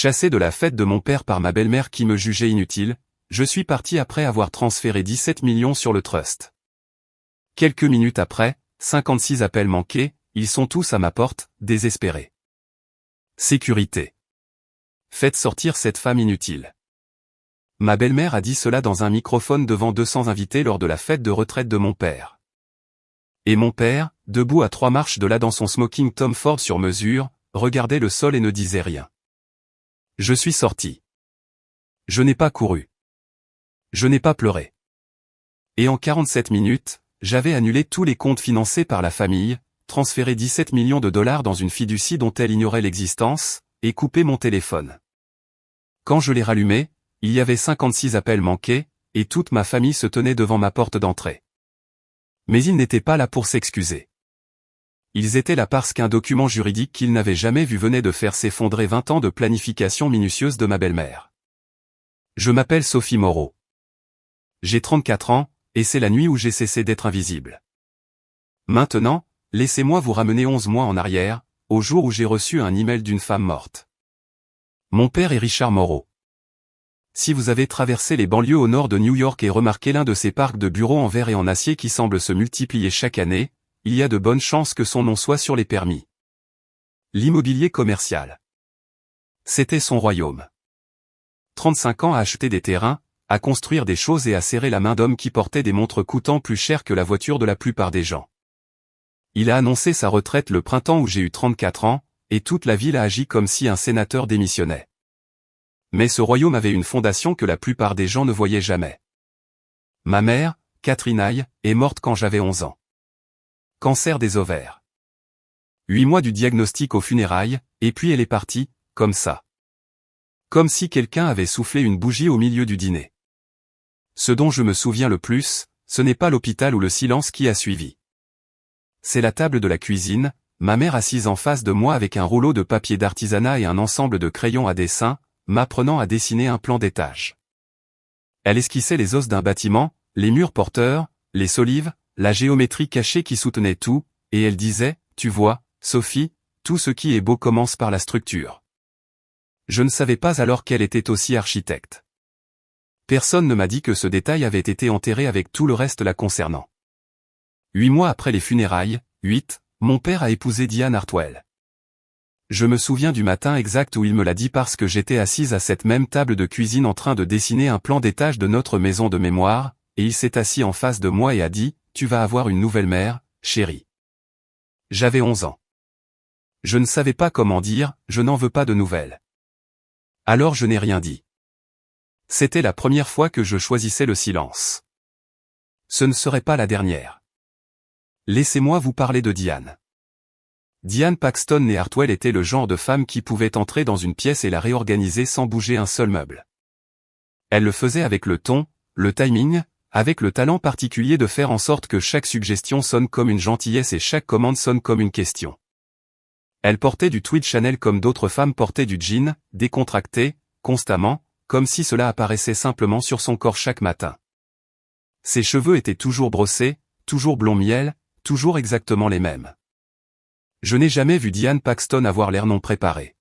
Chassé de la fête de mon père par ma belle-mère qui me jugeait inutile, je suis parti après avoir transféré 17 millions sur le trust. Quelques minutes après, 56 appels manqués, ils sont tous à ma porte, désespérés. Sécurité. Faites sortir cette femme inutile. Ma belle-mère a dit cela dans un microphone devant 200 invités lors de la fête de retraite de mon père. Et mon père, debout à 3 marches de là dans son smoking Tom Ford sur mesure, regardait le sol et ne disait rien. Je suis sorti. Je n'ai pas couru. Je n'ai pas pleuré. Et en 47 minutes, j'avais annulé tous les comptes financés par la famille, transféré 17 millions de dollars dans une fiducie dont elle ignorait l'existence, et coupé mon téléphone. Quand je l'ai rallumé, il y avait 56 appels manqués, et toute ma famille se tenait devant ma porte d'entrée. Mais ils n'étaient pas là pour s'excuser. Ils étaient là parce qu'un document juridique qu'ils n'avaient jamais vu venait de faire s'effondrer 20 ans de planification minutieuse de ma belle-mère. Je m'appelle Sophie Moreau. J'ai 34 ans, et c'est la nuit où j'ai cessé d'être invisible. Maintenant, laissez-moi vous ramener 11 mois en arrière, au jour où j'ai reçu un email d'une femme morte. Mon père est Richard Moreau. Si vous avez traversé les banlieues au nord de New York et remarqué l'un de ces parcs de bureaux en verre et en acier qui semblent se multiplier chaque année, il y a de bonnes chances que son nom soit sur les permis. L'immobilier commercial. C'était son royaume. 35 ans à acheter des terrains, à construire des choses et à serrer la main d'hommes qui portaient des montres coûtant plus cher que la voiture de la plupart des gens. Il a annoncé sa retraite le printemps où j'ai eu 34 ans, et toute la ville a agi comme si un sénateur démissionnait. Mais ce royaume avait une fondation que la plupart des gens ne voyaient jamais. Ma mère, Catherine Aye, est morte quand j'avais 11 ans. Cancer des ovaires. 8 mois du diagnostic aux funérailles, et puis elle est partie, comme ça. Comme si quelqu'un avait soufflé une bougie au milieu du dîner. Ce dont je me souviens le plus, ce n'est pas l'hôpital ou le silence qui a suivi. C'est la table de la cuisine, ma mère assise en face de moi avec un rouleau de papier d'artisanat et un ensemble de crayons à dessin, m'apprenant à dessiner un plan d'étage. Elle esquissait les os d'un bâtiment, les murs porteurs, les solives, la géométrie cachée qui soutenait tout, et elle disait, tu vois, Sophie, tout ce qui est beau commence par la structure. Je ne savais pas alors qu'elle était aussi architecte. Personne ne m'a dit que ce détail avait été enterré avec tout le reste la concernant. 8 mois après les funérailles, mon père a épousé Diane Hartwell. Je me souviens du matin exact où il me l'a dit parce que j'étais assise à cette même table de cuisine en train de dessiner un plan d'étage de notre maison de mémoire, et il s'est assis en face de moi et a dit, tu vas avoir une nouvelle mère, chérie. J'avais 11 ans. Je ne savais pas comment dire, je n'en veux pas de nouvelles. Alors je n'ai rien dit. C'était la première fois que je choisissais le silence. Ce ne serait pas la dernière. Laissez-moi vous parler de Diane. Diane Paxton née Hartwell était le genre de femme qui pouvait entrer dans une pièce et la réorganiser sans bouger un seul meuble. Elle le faisait avec le ton, le timing, avec le talent particulier de faire en sorte que chaque suggestion sonne comme une gentillesse et chaque commande sonne comme une question. Elle portait du tweed Chanel comme d'autres femmes portaient du jean, décontracté, constamment, comme si cela apparaissait simplement sur son corps chaque matin. Ses cheveux étaient toujours brossés, toujours blond miel, toujours exactement les mêmes. Je n'ai jamais vu Diane Paxton avoir l'air non préparé.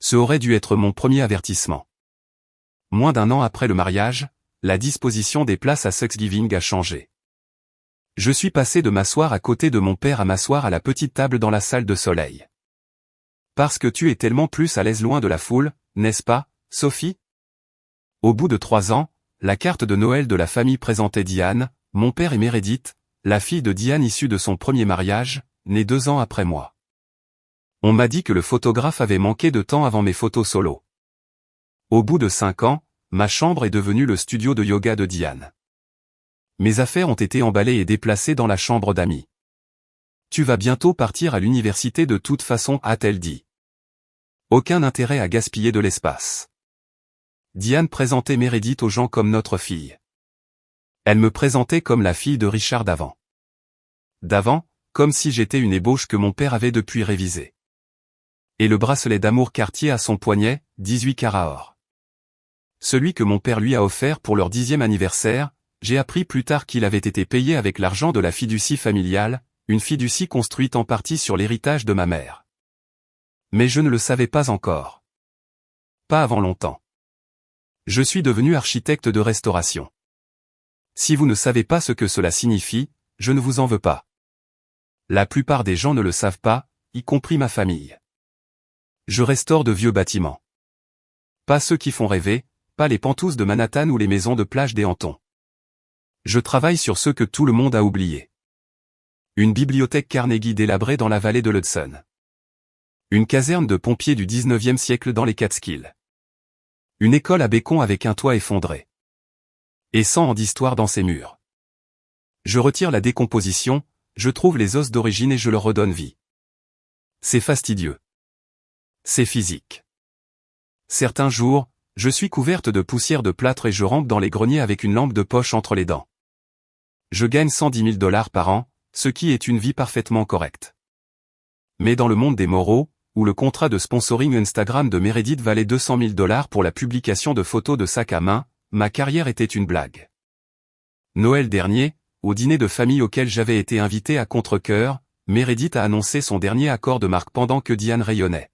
Ce aurait dû être mon premier avertissement. Moins d'1 an après le mariage, la disposition des places à Thanksgiving a changé. Je suis passé de m'asseoir à côté de mon père à m'asseoir à la petite table dans la salle de soleil. Parce que tu es tellement plus à l'aise loin de la foule, n'est-ce pas, Sophie? Au bout de 3 ans, la carte de Noël de la famille présentait Diane, mon père et Meredith, la fille de Diane issue de son premier mariage, née 2 ans après moi. On m'a dit que le photographe avait manqué de temps avant mes photos solo. Au bout de 5 ans, ma chambre est devenue le studio de yoga de Diane. Mes affaires ont été emballées et déplacées dans la chambre d'amis. Tu vas bientôt partir à l'université de toute façon, a-t-elle dit. Aucun intérêt à gaspiller de l'espace. Diane présentait Meredith aux gens comme notre fille. Elle me présentait comme la fille de Richard d'avant. D'avant, comme si j'étais une ébauche que mon père avait depuis révisée. Et le bracelet d'amour Cartier à son poignet, 18 carats or. Celui que mon père lui a offert pour leur 10e anniversaire, j'ai appris plus tard qu'il avait été payé avec l'argent de la fiducie familiale, une fiducie construite en partie sur l'héritage de ma mère. Mais je ne le savais pas encore. pas avant longtemps. Je suis devenu architecte de restauration. Si vous ne savez pas ce que cela signifie, je ne vous en veux pas. La plupart des gens ne le savent pas, y compris ma famille. Je restaure de vieux bâtiments. Pas ceux qui font rêver, pas les penthouses de Manhattan ou les maisons de plage des Hamptons. Je travaille sur ceux que tout le monde a oubliés. Une bibliothèque Carnegie délabrée dans la vallée de l'Hudson. Une caserne de pompiers du 19e siècle dans les Catskills. Une école à Bécon avec un toit effondré. Et 100 ans d'histoire dans ses murs. Je retire la décomposition, je trouve les os d'origine et je leur redonne vie. C'est fastidieux. C'est physique. Certains jours, je suis couverte de poussière de plâtre et je rampe dans les greniers avec une lampe de poche entre les dents. Je gagne 110 000 $ par an, ce qui est une vie parfaitement correcte. Mais dans le monde des moraux, où le contrat de sponsoring Instagram de Meredith valait 200 000 $ pour la publication de photos de sac à main, ma carrière était une blague. Noël dernier, au dîner de famille auquel j'avais été invité à contre-cœur, Meredith a annoncé son dernier accord de marque pendant que Diane rayonnait.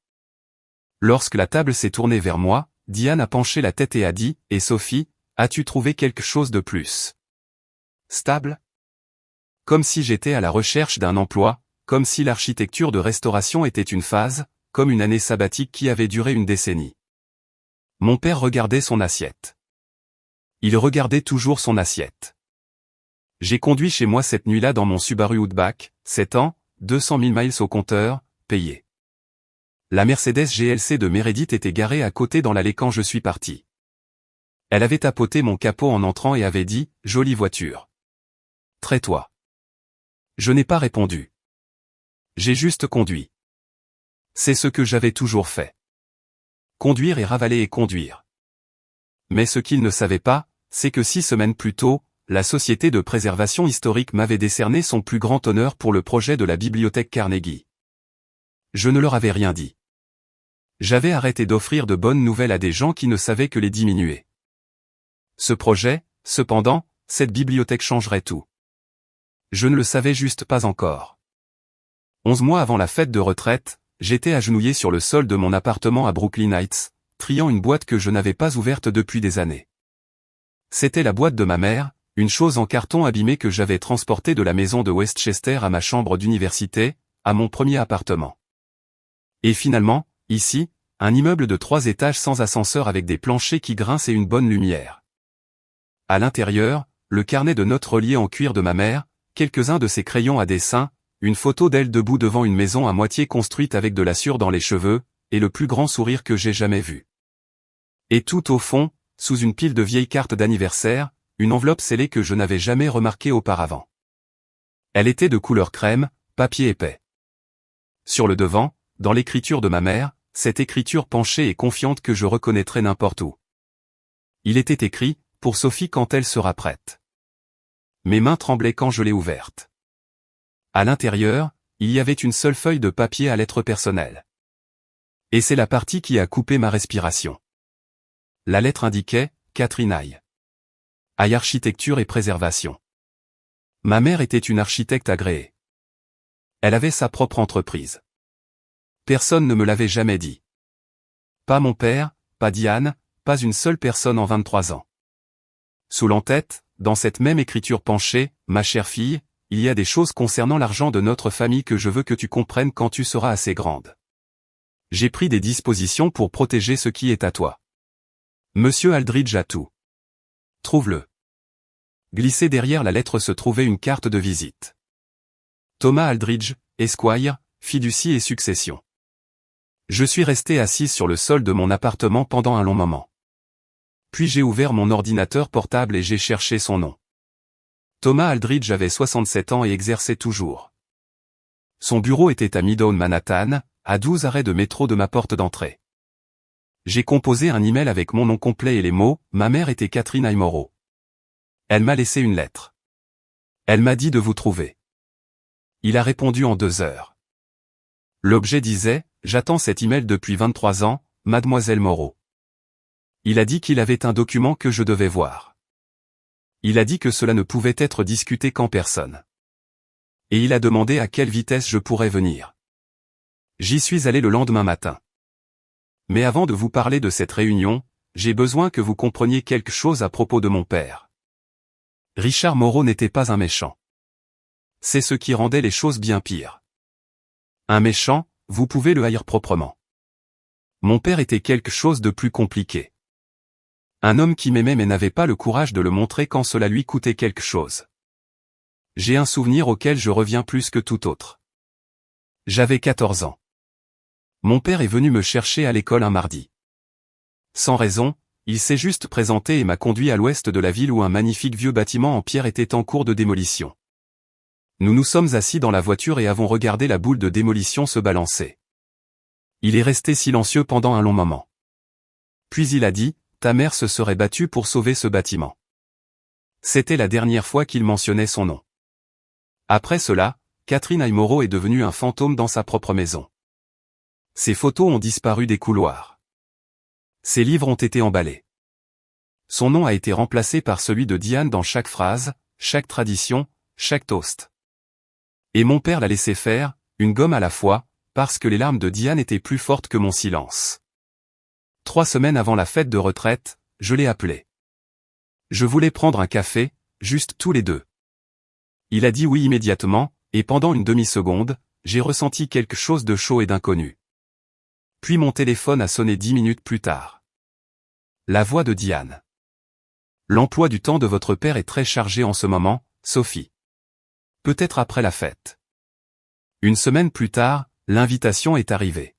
Lorsque la table s'est tournée vers moi, Diane a penché la tête et a dit « Et Sophie, as-tu trouvé quelque chose de plus stable ?» Comme si j'étais à la recherche d'un emploi, comme si l'architecture de restauration était une phase, comme une année sabbatique qui avait duré une décennie. Mon père regardait son assiette. Il regardait toujours son assiette. J'ai conduit chez moi cette nuit-là dans mon Subaru Outback, 7 ans, 200 000 miles au compteur, payé. La Mercedes GLC de Meredith était garée à côté dans l'allée quand je suis parti. Elle avait tapoté mon capot en entrant et avait dit « Jolie voiture. Trais-toi. » Je n'ai pas répondu. J'ai juste conduit. C'est ce que j'avais toujours fait. Conduire et ravaler et conduire. Mais ce qu'il ne savait pas, c'est que 6 semaines plus tôt, la Société de préservation historique m'avait décerné son plus grand honneur pour le projet de la bibliothèque Carnegie. Je ne leur avais rien dit. J'avais arrêté d'offrir de bonnes nouvelles à des gens qui ne savaient que les diminuer. Ce projet, cependant, cette bibliothèque changerait tout. Je ne le savais juste pas encore. 11 mois avant la fête de retraite, j'étais agenouillé sur le sol de mon appartement à Brooklyn Heights, triant une boîte que je n'avais pas ouverte depuis des années. C'était la boîte de ma mère, une chose en carton abîmé que j'avais transportée de la maison de Westchester à ma chambre d'université, à mon premier appartement. Et finalement, ici, un immeuble de 3 étages sans ascenseur avec des planchers qui grincent et une bonne lumière. À l'intérieur, le carnet de notes relié en cuir de ma mère, quelques-uns de ses crayons à dessin, une photo d'elle debout devant une maison à moitié construite avec de la sueur dans les cheveux, et le plus grand sourire que j'ai jamais vu. Et tout au fond, sous une pile de vieilles cartes d'anniversaire, une enveloppe scellée que je n'avais jamais remarquée auparavant. Elle était de couleur crème, papier épais. Sur le devant, dans l'écriture de ma mère, cette écriture penchée et confiante que je reconnaîtrais n'importe où. Il était écrit, pour Sophie quand elle sera prête. Mes mains tremblaient quand je l'ai ouverte. À l'intérieur, il y avait une seule feuille de papier à lettres personnelles. Et c'est la partie qui a coupé ma respiration. La lettre indiquait, Catherine Aye. Aye Architecture et Préservation. Ma mère était une architecte agréée. Elle avait sa propre entreprise. Personne ne me l'avait jamais dit. Pas mon père, pas Diane, pas une seule personne en 23 ans. Sous l'entête, dans cette même écriture penchée, ma chère fille, il y a des choses concernant l'argent de notre famille que je veux que tu comprennes quand tu seras assez grande. J'ai pris des dispositions pour protéger ce qui est à toi. Monsieur Aldridge a tout. Trouve-le. Glissé derrière la lettre se trouvait une carte de visite. Thomas Aldridge, Esquire, fiducie et succession. Je suis resté assise sur le sol de mon appartement pendant un long moment. Puis j'ai ouvert mon ordinateur portable et j'ai cherché son nom. Thomas Aldridge avait 67 ans et exerçait toujours. Son bureau était à Midtown Manhattan, à 12 arrêts de métro de ma porte d'entrée. J'ai composé un email avec mon nom complet et les mots « Ma mère était Catherine Aye Moreau ». Elle m'a laissé une lettre. Elle m'a dit de vous trouver. Il a répondu en 2 heures. L'objet disait « J'attends cet email depuis 23 ans, mademoiselle Moreau ». Il a dit qu'il avait un document que je devais voir. Il a dit que cela ne pouvait être discuté qu'en personne. Et il a demandé à quelle vitesse je pourrais venir. J'y suis allé le lendemain matin. Mais avant de vous parler de cette réunion, j'ai besoin que vous compreniez quelque chose à propos de mon père. Richard Moreau n'était pas un méchant. C'est ce qui rendait les choses bien pires. Un méchant, vous pouvez le haïr proprement. Mon père était quelque chose de plus compliqué. Un homme qui m'aimait mais n'avait pas le courage de le montrer quand cela lui coûtait quelque chose. J'ai un souvenir auquel je reviens plus que tout autre. J'avais 14 ans. Mon père est venu me chercher à l'école un mardi. Sans raison, il s'est juste présenté et m'a conduit à l'ouest de la ville où un magnifique vieux bâtiment en pierre était en cours de démolition. Nous nous sommes assis dans la voiture et avons regardé la boule de démolition se balancer. Il est resté silencieux pendant un long moment. Puis il a dit, « Ta mère se serait battue pour sauver ce bâtiment. » C'était la dernière fois qu'il mentionnait son nom. Après cela, Catherine Ay Moreau est devenue un fantôme dans sa propre maison. Ses photos ont disparu des couloirs. Ses livres ont été emballés. Son nom a été remplacé par celui de Diane dans chaque phrase, chaque tradition, chaque toast. Et mon père l'a laissé faire, une gomme à la fois, parce que les larmes de Diane étaient plus fortes que mon silence. 3 semaines avant la fête de retraite, je l'ai appelé. Je voulais prendre un café, juste tous les deux. Il a dit oui immédiatement, et pendant une demi-seconde, j'ai ressenti quelque chose de chaud et d'inconnu. Puis mon téléphone a sonné 10 minutes plus tard. La voix de Diane. L'emploi du temps de votre père est très chargé en ce moment, Sophie. Peut-être après la fête. Une semaine plus tard, l'invitation est arrivée.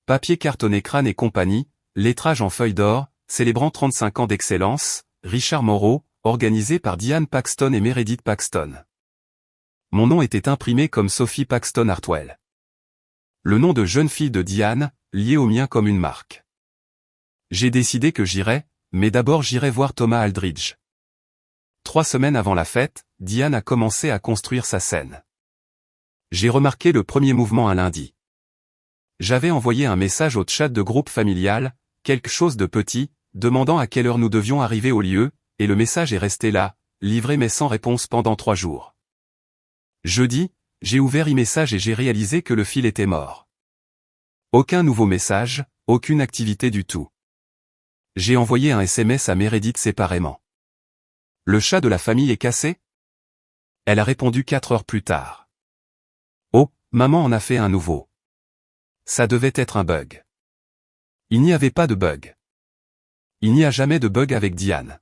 Papier cartonné Crâne et compagnie, lettrage en feuille d'or, célébrant 35 ans d'excellence, Richard Moreau, organisé par Diane Paxton et Meredith Paxton. Mon nom était imprimé comme Sophie Paxton Hartwell. Le nom de jeune fille de Diane, lié au mien comme une marque. J'ai décidé que j'irais, mais d'abord j'irais voir Thomas Aldridge. 3 semaines avant la fête, Diane a commencé à construire sa scène. J'ai remarqué le premier mouvement un lundi. J'avais envoyé un message au chat de groupe familial, quelque chose de petit, demandant à quelle heure nous devions arriver au lieu, et le message est resté là, livré mais sans réponse pendant 3 jours. Jeudi, j'ai ouvert e-message et j'ai réalisé que le fil était mort. Aucun nouveau message, aucune activité du tout. J'ai envoyé un SMS à Meredith séparément. Le chat de la famille est cassé? Elle a répondu 4 heures plus tard. Oh, maman en a fait un nouveau. Ça devait être un bug. Il n'y avait pas de bug. Il n'y a jamais de bug avec Diane.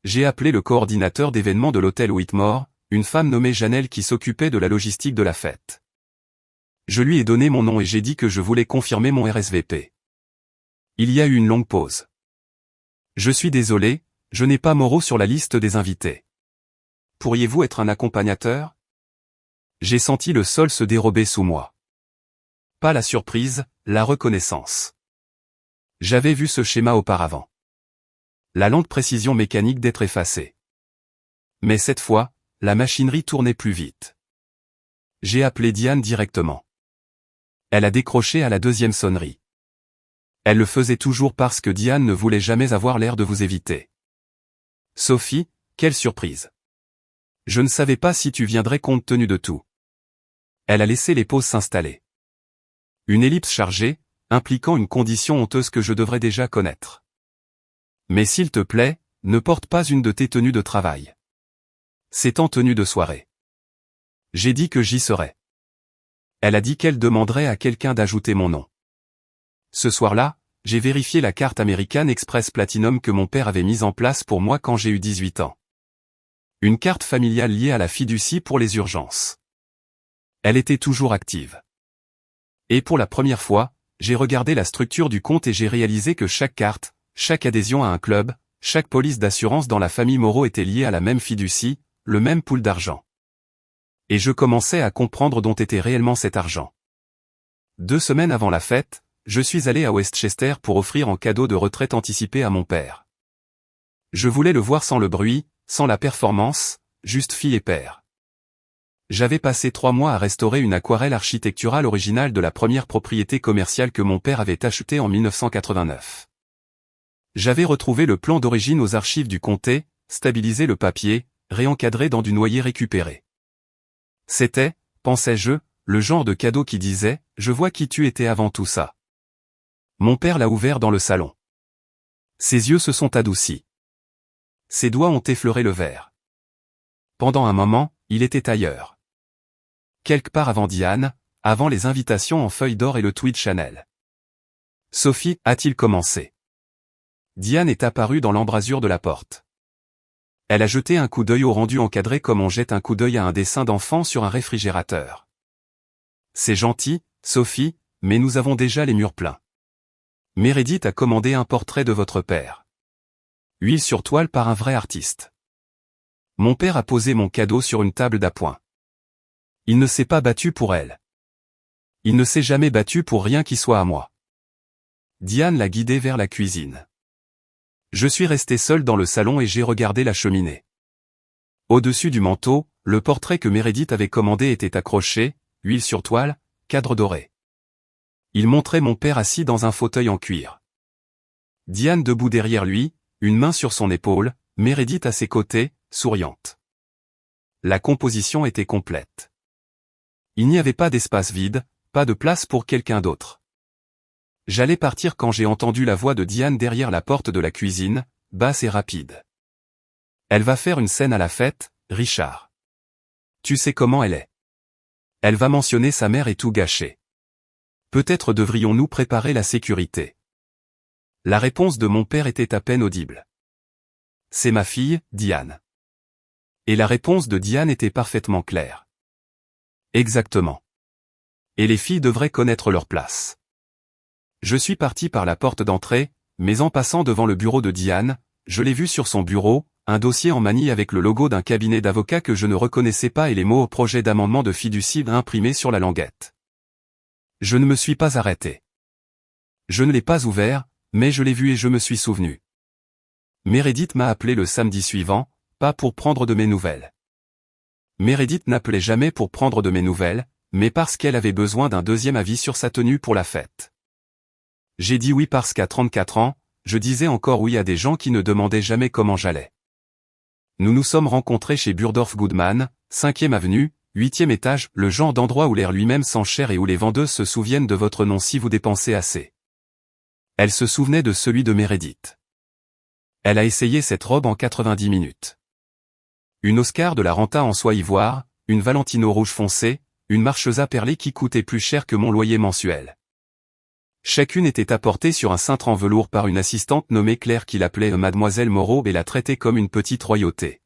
J'ai appelé le coordinateur d'événements de l'hôtel Whitmore, une femme nommée Janelle qui s'occupait de la logistique de la fête. Je lui ai donné mon nom et j'ai dit que je voulais confirmer mon RSVP. Il y a eu une longue pause. Je suis désolé, je n'ai pas Moreau sur la liste des invités. Pourriez-vous être un accompagnateur? J'ai senti le sol se dérober sous moi. Pas la surprise, la reconnaissance. J'avais vu ce schéma auparavant. La lente précision mécanique d'être effacée. Mais cette fois, la machinerie tournait plus vite. J'ai appelé Diane directement. Elle a décroché à la 2e sonnerie. Elle le faisait toujours parce que Diane ne voulait jamais avoir l'air de vous éviter. Sophie, quelle surprise. Je ne savais pas si tu viendrais compte tenu de tout. Elle a laissé les pauses s'installer. Une ellipse chargée, impliquant une condition honteuse que je devrais déjà connaître. Mais s'il te plaît, ne porte pas une de tes tenues de travail. C'est en tenue de soirée. J'ai dit que j'y serais. Elle a dit qu'elle demanderait à quelqu'un d'ajouter mon nom. Ce soir-là, j'ai vérifié la carte American Express Platinum que mon père avait mise en place pour moi quand j'ai eu 18 ans. Une carte familiale liée à la fiducie pour les urgences. Elle était toujours active. Et pour la première fois, j'ai regardé la structure du compte et j'ai réalisé que chaque carte, chaque adhésion à un club, chaque police d'assurance dans la famille Moreau était liée à la même fiducie, le même pool d'argent. Et je commençais à comprendre dont était réellement cet argent. 2 semaines avant la fête, je suis allé à Westchester pour offrir en cadeau de retraite anticipée à mon père. Je voulais le voir sans le bruit, sans la performance, juste fille et père. J'avais passé 3 mois à restaurer une aquarelle architecturale originale de la première propriété commerciale que mon père avait achetée en 1989. J'avais retrouvé le plan d'origine aux archives du comté, stabilisé le papier, réencadré dans du noyer récupéré. C'était, pensais-je, le genre de cadeau qui disait « Je vois qui tu étais avant tout ça ». Mon père l'a ouvert dans le salon. Ses yeux se sont adoucis. Ses doigts ont effleuré le verre. Pendant un moment, il était ailleurs. Quelque part avant Diane, avant les invitations en feuille d'or et le tweet Chanel. Sophie, a-t-il commencé. Diane est apparue dans l'embrasure de la porte. Elle a jeté un coup d'œil au rendu encadré comme on jette un coup d'œil à un dessin d'enfant sur un réfrigérateur. C'est gentil, Sophie, mais nous avons déjà les murs pleins. Meredith a commandé un portrait de votre père. Huile sur toile par un vrai artiste. Mon père a posé mon cadeau sur une table d'appoint. Il ne s'est pas battu pour elle. Il ne s'est jamais battu pour rien qui soit à moi. Diane l'a guidé vers la cuisine. Je suis resté seul dans le salon et j'ai regardé la cheminée. Au-dessus du manteau, le portrait que Meredith avait commandé était accroché, huile sur toile, cadre doré. Il montrait mon père assis dans un fauteuil en cuir. Diane debout derrière lui, une main sur son épaule, Meredith à ses côtés, souriante. La composition était complète. Il n'y avait pas d'espace vide, pas de place pour quelqu'un d'autre. J'allais partir quand j'ai entendu la voix de Diane derrière la porte de la cuisine, basse et rapide. Elle va faire une scène à la fête, Richard. Tu sais comment elle est. Elle va mentionner sa mère et tout gâcher. Peut-être devrions-nous préparer la sécurité. La réponse de mon père était à peine audible. C'est ma fille, Diane. Et la réponse de Diane était parfaitement claire. Exactement. Et les filles devraient connaître leur place. Je suis parti par la porte d'entrée, mais en passant devant le bureau de Diane, je l'ai vu sur son bureau, un dossier en manille avec le logo d'un cabinet d'avocats que je ne reconnaissais pas et les mots au projet d'amendement de fiducie imprimés sur la languette. Je ne me suis pas arrêté. Je ne l'ai pas ouvert, mais je l'ai vu et je me suis souvenu. Meredith m'a appelé le samedi suivant, pas pour prendre de mes nouvelles. Meredith n'appelait jamais pour prendre de mes nouvelles, mais parce qu'elle avait besoin d'un deuxième avis sur sa tenue pour la fête. J'ai dit oui parce qu'à 34 ans, je disais encore oui à des gens qui ne demandaient jamais comment j'allais. Nous nous sommes rencontrés chez Burdorf Goodman, 5e avenue, 8e étage, le genre d'endroit où l'air lui-même s'enchère et où les vendeuses se souviennent de votre nom si vous dépensez assez. Elle se souvenait de celui de Meredith. Elle a essayé cette robe en 90 minutes. Une Oscar de la Renta en soie ivoire, une Valentino rouge foncé, une marchesa perlée qui coûtait plus cher que mon loyer mensuel. Chacune était apportée sur un cintre en velours par une assistante nommée Claire qui l'appelait Mademoiselle Moreau et la traitait comme une petite royauté.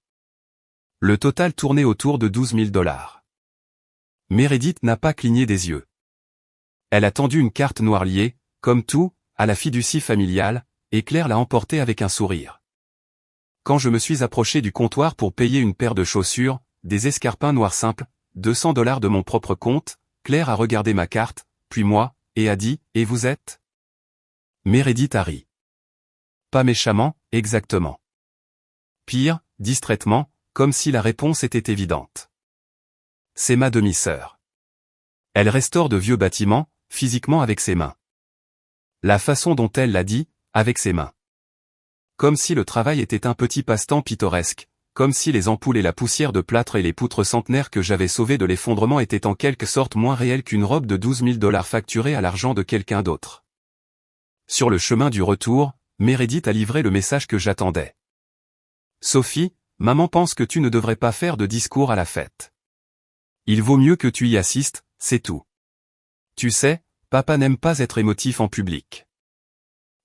Le total tournait autour de $12 000. Meredith n'a pas cligné des yeux. Elle a tendu une carte noire liée, comme tout, à la fiducie familiale, et Claire l'a emportée avec un sourire. Quand je me suis approché du comptoir pour payer une paire de chaussures, des escarpins noirs simples, $200 de mon propre compte, Claire a regardé ma carte, puis moi, et a dit, « Et vous êtes ?» Meredith a ri. Pas méchamment, exactement. Pire, distraitement, comme si la réponse était évidente. C'est ma demi-sœur. Elle restaure de vieux bâtiments, physiquement avec ses mains. La façon dont elle l'a dit, avec ses mains. Comme si le travail était un petit passe-temps pittoresque, comme si les ampoules et la poussière de plâtre et les poutres centenaires que j'avais sauvées de l'effondrement étaient en quelque sorte moins réelles qu'une robe de $12 000 facturée à l'argent de quelqu'un d'autre. Sur le chemin du retour, Meredith a livré le message que j'attendais. Sophie, maman pense que tu ne devrais pas faire de discours à la fête. Il vaut mieux que tu y assistes, c'est tout. Tu sais, papa n'aime pas être émotif en public.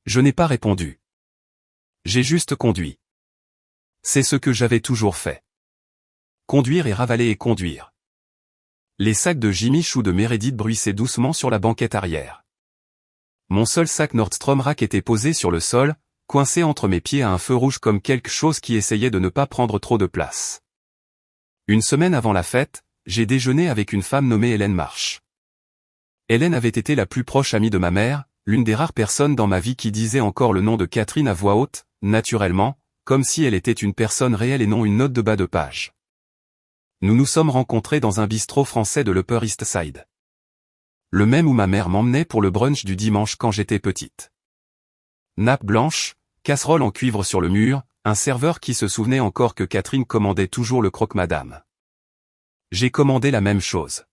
Je n'ai pas répondu. J'ai juste conduit. C'est ce que j'avais toujours fait. Conduire et ravaler et conduire. Les sacs de Jimmy Choo de Meredith bruissaient doucement sur la banquette arrière. Mon seul sac Nordstrom Rack était posé sur le sol, coincé entre mes pieds à un feu rouge comme quelque chose qui essayait de ne pas prendre trop de place. Une semaine avant la fête, j'ai déjeuné avec une femme nommée Hélène Marsh. Hélène avait été la plus proche amie de ma mère, l'une des rares personnes dans ma vie qui disait encore le nom de Catherine à voix haute, naturellement, comme si elle était une personne réelle et non une note de bas de page. Nous nous sommes rencontrés dans un bistrot français de l'Upper East Side. Le même où ma mère m'emmenait pour le brunch du dimanche quand j'étais petite. Nappe blanche, casserole en cuivre sur le mur, un serveur qui se souvenait encore que Catherine commandait toujours le croque-madame. J'ai commandé la même chose.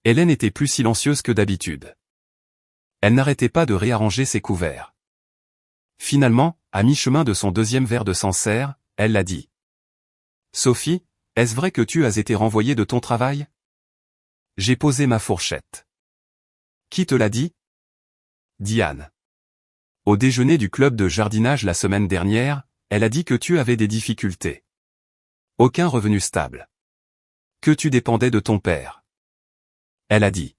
Hélène était plus silencieuse que d'habitude. Elle n'arrêtait pas de réarranger ses couverts. Finalement, à mi-chemin de son deuxième verre de Sancerre, elle l'a dit. « Sophie, est-ce vrai que tu as été renvoyée de ton travail ?» J'ai posé ma fourchette. « Qui te l'a dit ?» Diane. Au déjeuner du club de jardinage la semaine dernière, elle a dit que tu avais des difficultés. Aucun revenu stable. Que tu dépendais de ton père. Elle a dit.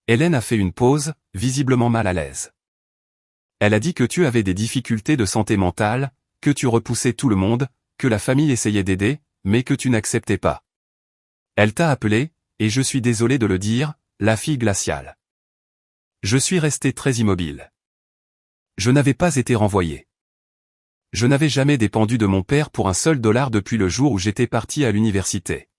Hélène a fait une pause, visiblement mal à l'aise. Elle a dit que tu avais des difficultés de santé mentale, que tu repoussais tout le monde, que la famille essayait d'aider, mais que tu n'acceptais pas. Elle t'a appelé, et je suis désolé de le dire, la fille glaciale. Je suis resté très immobile. Je n'avais pas été renvoyé. Je n'avais jamais dépendu de mon père pour un seul dollar depuis le jour où j'étais parti à l'université.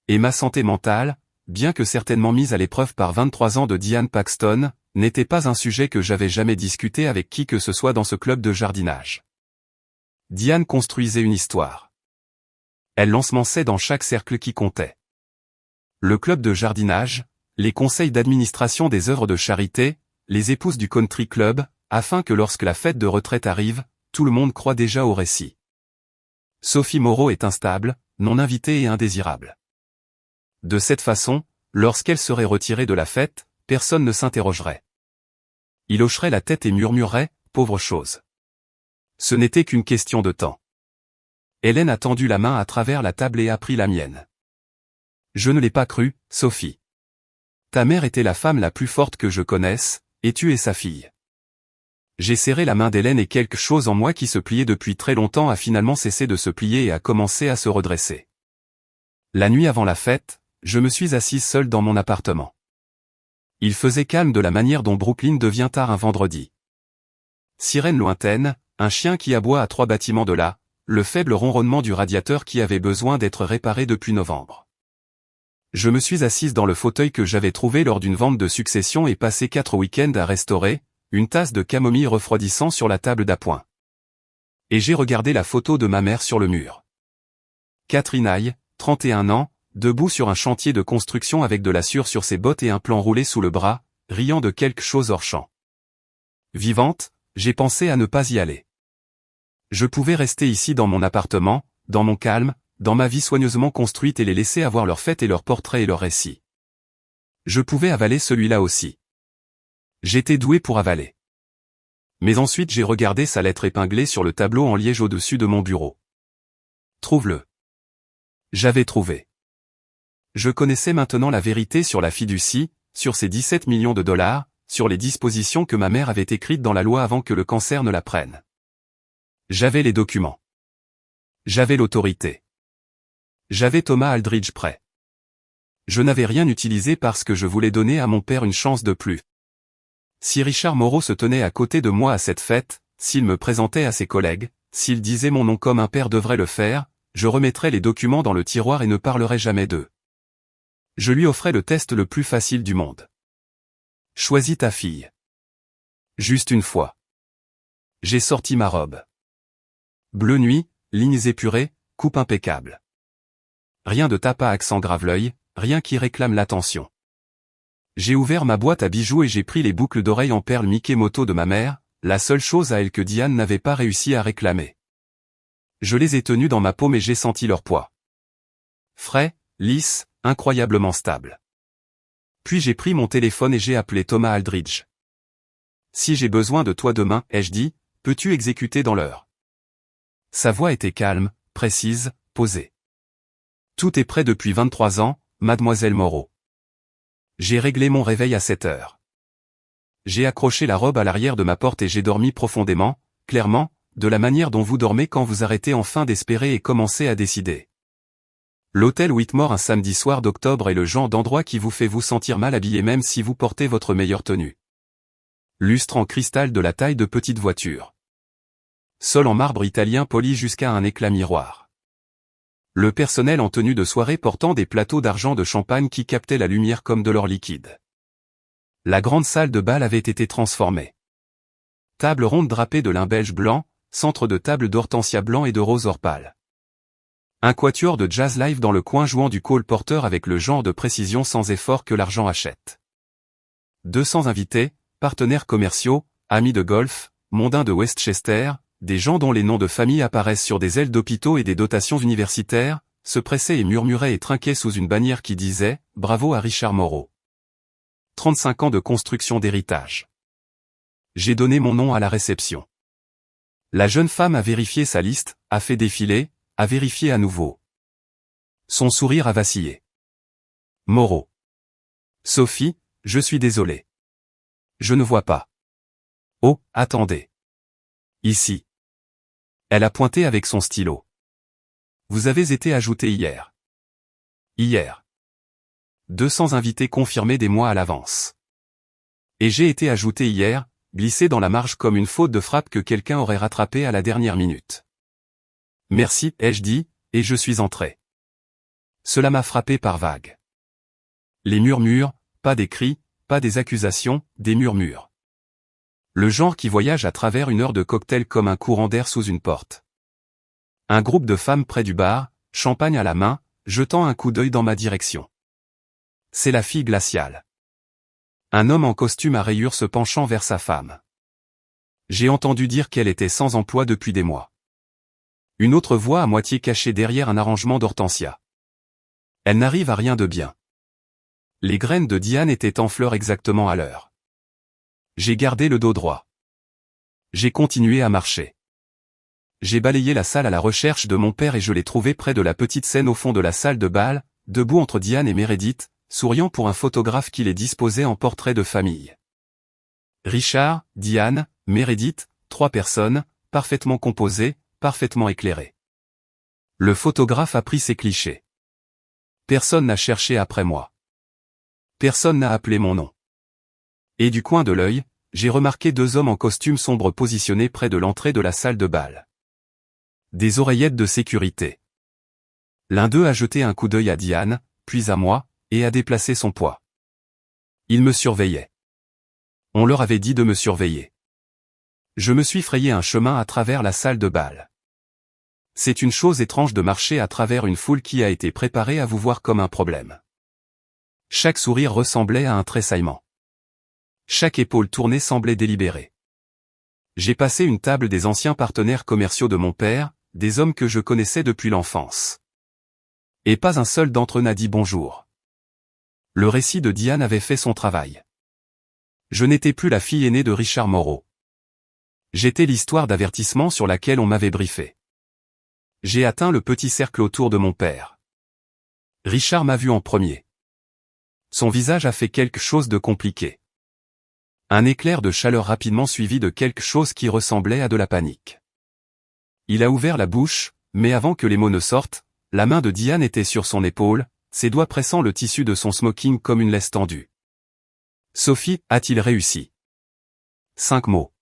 Et ma santé mentale, bien que certainement mise à l'épreuve par 23 ans de Diane Paxton, n'était pas un sujet que j'avais jamais discuté avec qui que ce soit dans ce club de jardinage. Diane construisait une histoire. Elle l'ensemençait dans chaque cercle qui comptait. Le club de jardinage, les conseils d'administration des œuvres de charité, les épouses du country club, afin que lorsque la fête de retraite arrive, tout le monde croit déjà au récit. Sophie Moreau est instable, non invitée et indésirable. De cette façon, lorsqu'elle serait retirée de la fête, personne ne s'interrogerait. Il hocherait la tête et murmurerait, pauvre chose. Ce n'était qu'une question de temps. Hélène a tendu la main à travers la table et a pris la mienne. Je ne l'ai pas cru, Sophie. Ta mère était la femme la plus forte que je connaisse, et tu es sa fille. J'ai serré la main d'Hélène et quelque chose en moi qui se pliait depuis très longtemps a finalement cessé de se plier et a commencé à se redresser. La nuit avant la fête, je me suis assise seule dans mon appartement. Il faisait calme de la manière dont Brooklyn devient tard un vendredi. Sirène lointaine, un chien qui aboie à 3 bâtiments de là, le faible ronronnement du radiateur qui avait besoin d'être réparé depuis novembre. Je me suis assise dans le fauteuil que j'avais trouvé lors d'une vente de succession et passé 4 week-ends à restaurer, une tasse de camomille refroidissant sur la table d'appoint. Et j'ai regardé la photo de ma mère sur le mur. Catherine Aille, 31 ans, debout sur un chantier de construction avec de la sueur sur ses bottes et un plan roulé sous le bras, riant de quelque chose hors champ. Vivante, j'ai pensé à ne pas y aller. Je pouvais rester ici dans mon appartement, dans mon calme, dans ma vie soigneusement construite et les laisser avoir leurs fêtes et leurs portraits et leurs récits. Je pouvais avaler celui-là aussi. J'étais doué pour avaler. Mais ensuite j'ai regardé sa lettre épinglée sur le tableau en liège au-dessus de mon bureau. Trouve-le. J'avais trouvé. Je connaissais maintenant la vérité sur la fiducie, sur ses 17 millions de dollars, sur les dispositions que ma mère avait écrites dans la loi avant que le cancer ne la prenne. J'avais les documents. J'avais l'autorité. J'avais Thomas Aldridge prêt. Je n'avais rien utilisé parce que je voulais donner à mon père une chance de plus. Si Richard Moreau se tenait à côté de moi à cette fête, s'il me présentait à ses collègues, s'il disait mon nom comme un père devrait le faire, je remettrais les documents dans le tiroir et ne parlerais jamais d'eux. Je lui offrais le test le plus facile du monde. Choisis ta fille. Juste une fois. J'ai sorti ma robe. Bleu nuit, lignes épurées, coupe impeccable. Rien de tape à accent grave-l'œil, rien qui réclame l'attention. J'ai ouvert ma boîte à bijoux et j'ai pris les boucles d'oreilles en perles Mickey Moto de ma mère, la seule chose à elle que Diane n'avait pas réussi à réclamer. Je les ai tenues dans ma paume et j'ai senti leur poids. Frais, lisse, incroyablement stable. Puis j'ai pris mon téléphone et j'ai appelé Thomas Aldridge. Si j'ai besoin de toi demain, ai-je dit, peux-tu exécuter dans l'heure? Sa voix était calme, précise, posée. Tout est prêt depuis 23 ans, mademoiselle Moreau. J'ai réglé mon réveil à 7 heures. J'ai accroché la robe à l'arrière de ma porte et j'ai dormi profondément, clairement, de la manière dont vous dormez quand vous arrêtez enfin d'espérer et commencez à décider. L'hôtel Whitmore un samedi soir d'octobre est le genre d'endroit qui vous fait vous sentir mal habillé même si vous portez votre meilleure tenue. Lustre en cristal de la taille de petite voiture. Sol en marbre italien poli jusqu'à un éclat miroir. Le personnel en tenue de soirée portant des plateaux d'argent de champagne qui captaient la lumière comme de l'or liquide. La grande salle de bal avait été transformée. Table ronde drapée de lin belge blanc, centre de table d'hortensia blanc et de rose or pâle. Un quatuor de jazz live dans le coin jouant du Cole Porter avec le genre de précision sans effort que l'argent achète. 200 invités, partenaires commerciaux, amis de golf, mondains de Westchester, des gens dont les noms de famille apparaissent sur des ailes d'hôpitaux et des dotations universitaires, se pressaient et murmuraient et trinquaient sous une bannière qui disait « Bravo à Richard Moreau. 35 ans de construction d'héritage. » J'ai donné mon nom à la réception. La jeune femme a vérifié sa liste, a fait défiler, a vérifié à nouveau. Son sourire a vacillé. Moreau. Sophie, je suis désolé. Je ne vois pas. Oh, attendez. Ici. Elle a pointé avec son stylo. Vous avez été ajouté hier. Hier. 200 invités confirmés des mois à l'avance. Et j'ai été ajouté hier, glissé dans la marge comme une faute de frappe que quelqu'un aurait rattrapée à la dernière minute. Merci, ai-je dit, et je suis entré. Cela m'a frappé par vagues. Les murmures, pas des cris, pas des accusations, des murmures. Le genre qui voyage à travers une heure de cocktail comme un courant d'air sous une porte. Un groupe de femmes près du bar, champagne à la main, jetant un coup d'œil dans ma direction. C'est la fille glaciale. Un homme en costume à rayures se penchant vers sa femme. J'ai entendu dire qu'elle était sans emploi depuis des mois. Une autre voix à moitié cachée derrière un arrangement d'hortensia. Elle n'arrive à rien de bien. Les graines de Diane étaient en fleurs exactement à l'heure. J'ai gardé le dos droit. J'ai continué à marcher. J'ai balayé la salle à la recherche de mon père et je l'ai trouvé près de la petite scène au fond de la salle de bal, debout entre Diane et Meredith, souriant pour un photographe qui les disposait en portrait de famille. Richard, Diane, Meredith, 3 personnes, parfaitement composées, parfaitement éclairées. Le photographe a pris ses clichés. Personne n'a cherché après moi. Personne n'a appelé mon nom. Et du coin de l'œil, j'ai remarqué 2 hommes en costume sombre positionnés près de l'entrée de la salle de bal. Des oreillettes de sécurité. L'un d'eux a jeté un coup d'œil à Diane, puis à moi, et a déplacé son poids. Ils me surveillaient. On leur avait dit de me surveiller. Je me suis frayé un chemin à travers la salle de bal. C'est une chose étrange de marcher à travers une foule qui a été préparée à vous voir comme un problème. Chaque sourire ressemblait à un tressaillement. Chaque épaule tournée semblait délibérée. J'ai passé une table des anciens partenaires commerciaux de mon père, des hommes que je connaissais depuis l'enfance. Et pas un seul d'entre eux n'a dit bonjour. Le récit de Diane avait fait son travail. Je n'étais plus la fille aînée de Richard Moreau. J'étais l'histoire d'avertissement sur laquelle on m'avait briefé. J'ai atteint le petit cercle autour de mon père. Richard m'a vu en premier. Son visage a fait quelque chose de compliqué. Un éclair de chaleur rapidement suivi de quelque chose qui ressemblait à de la panique. Il a ouvert la bouche, mais avant que les mots ne sortent, la main de Diane était sur son épaule, ses doigts pressant le tissu de son smoking comme une laisse tendue. Sophie, a-t-il réussi? 5 mots.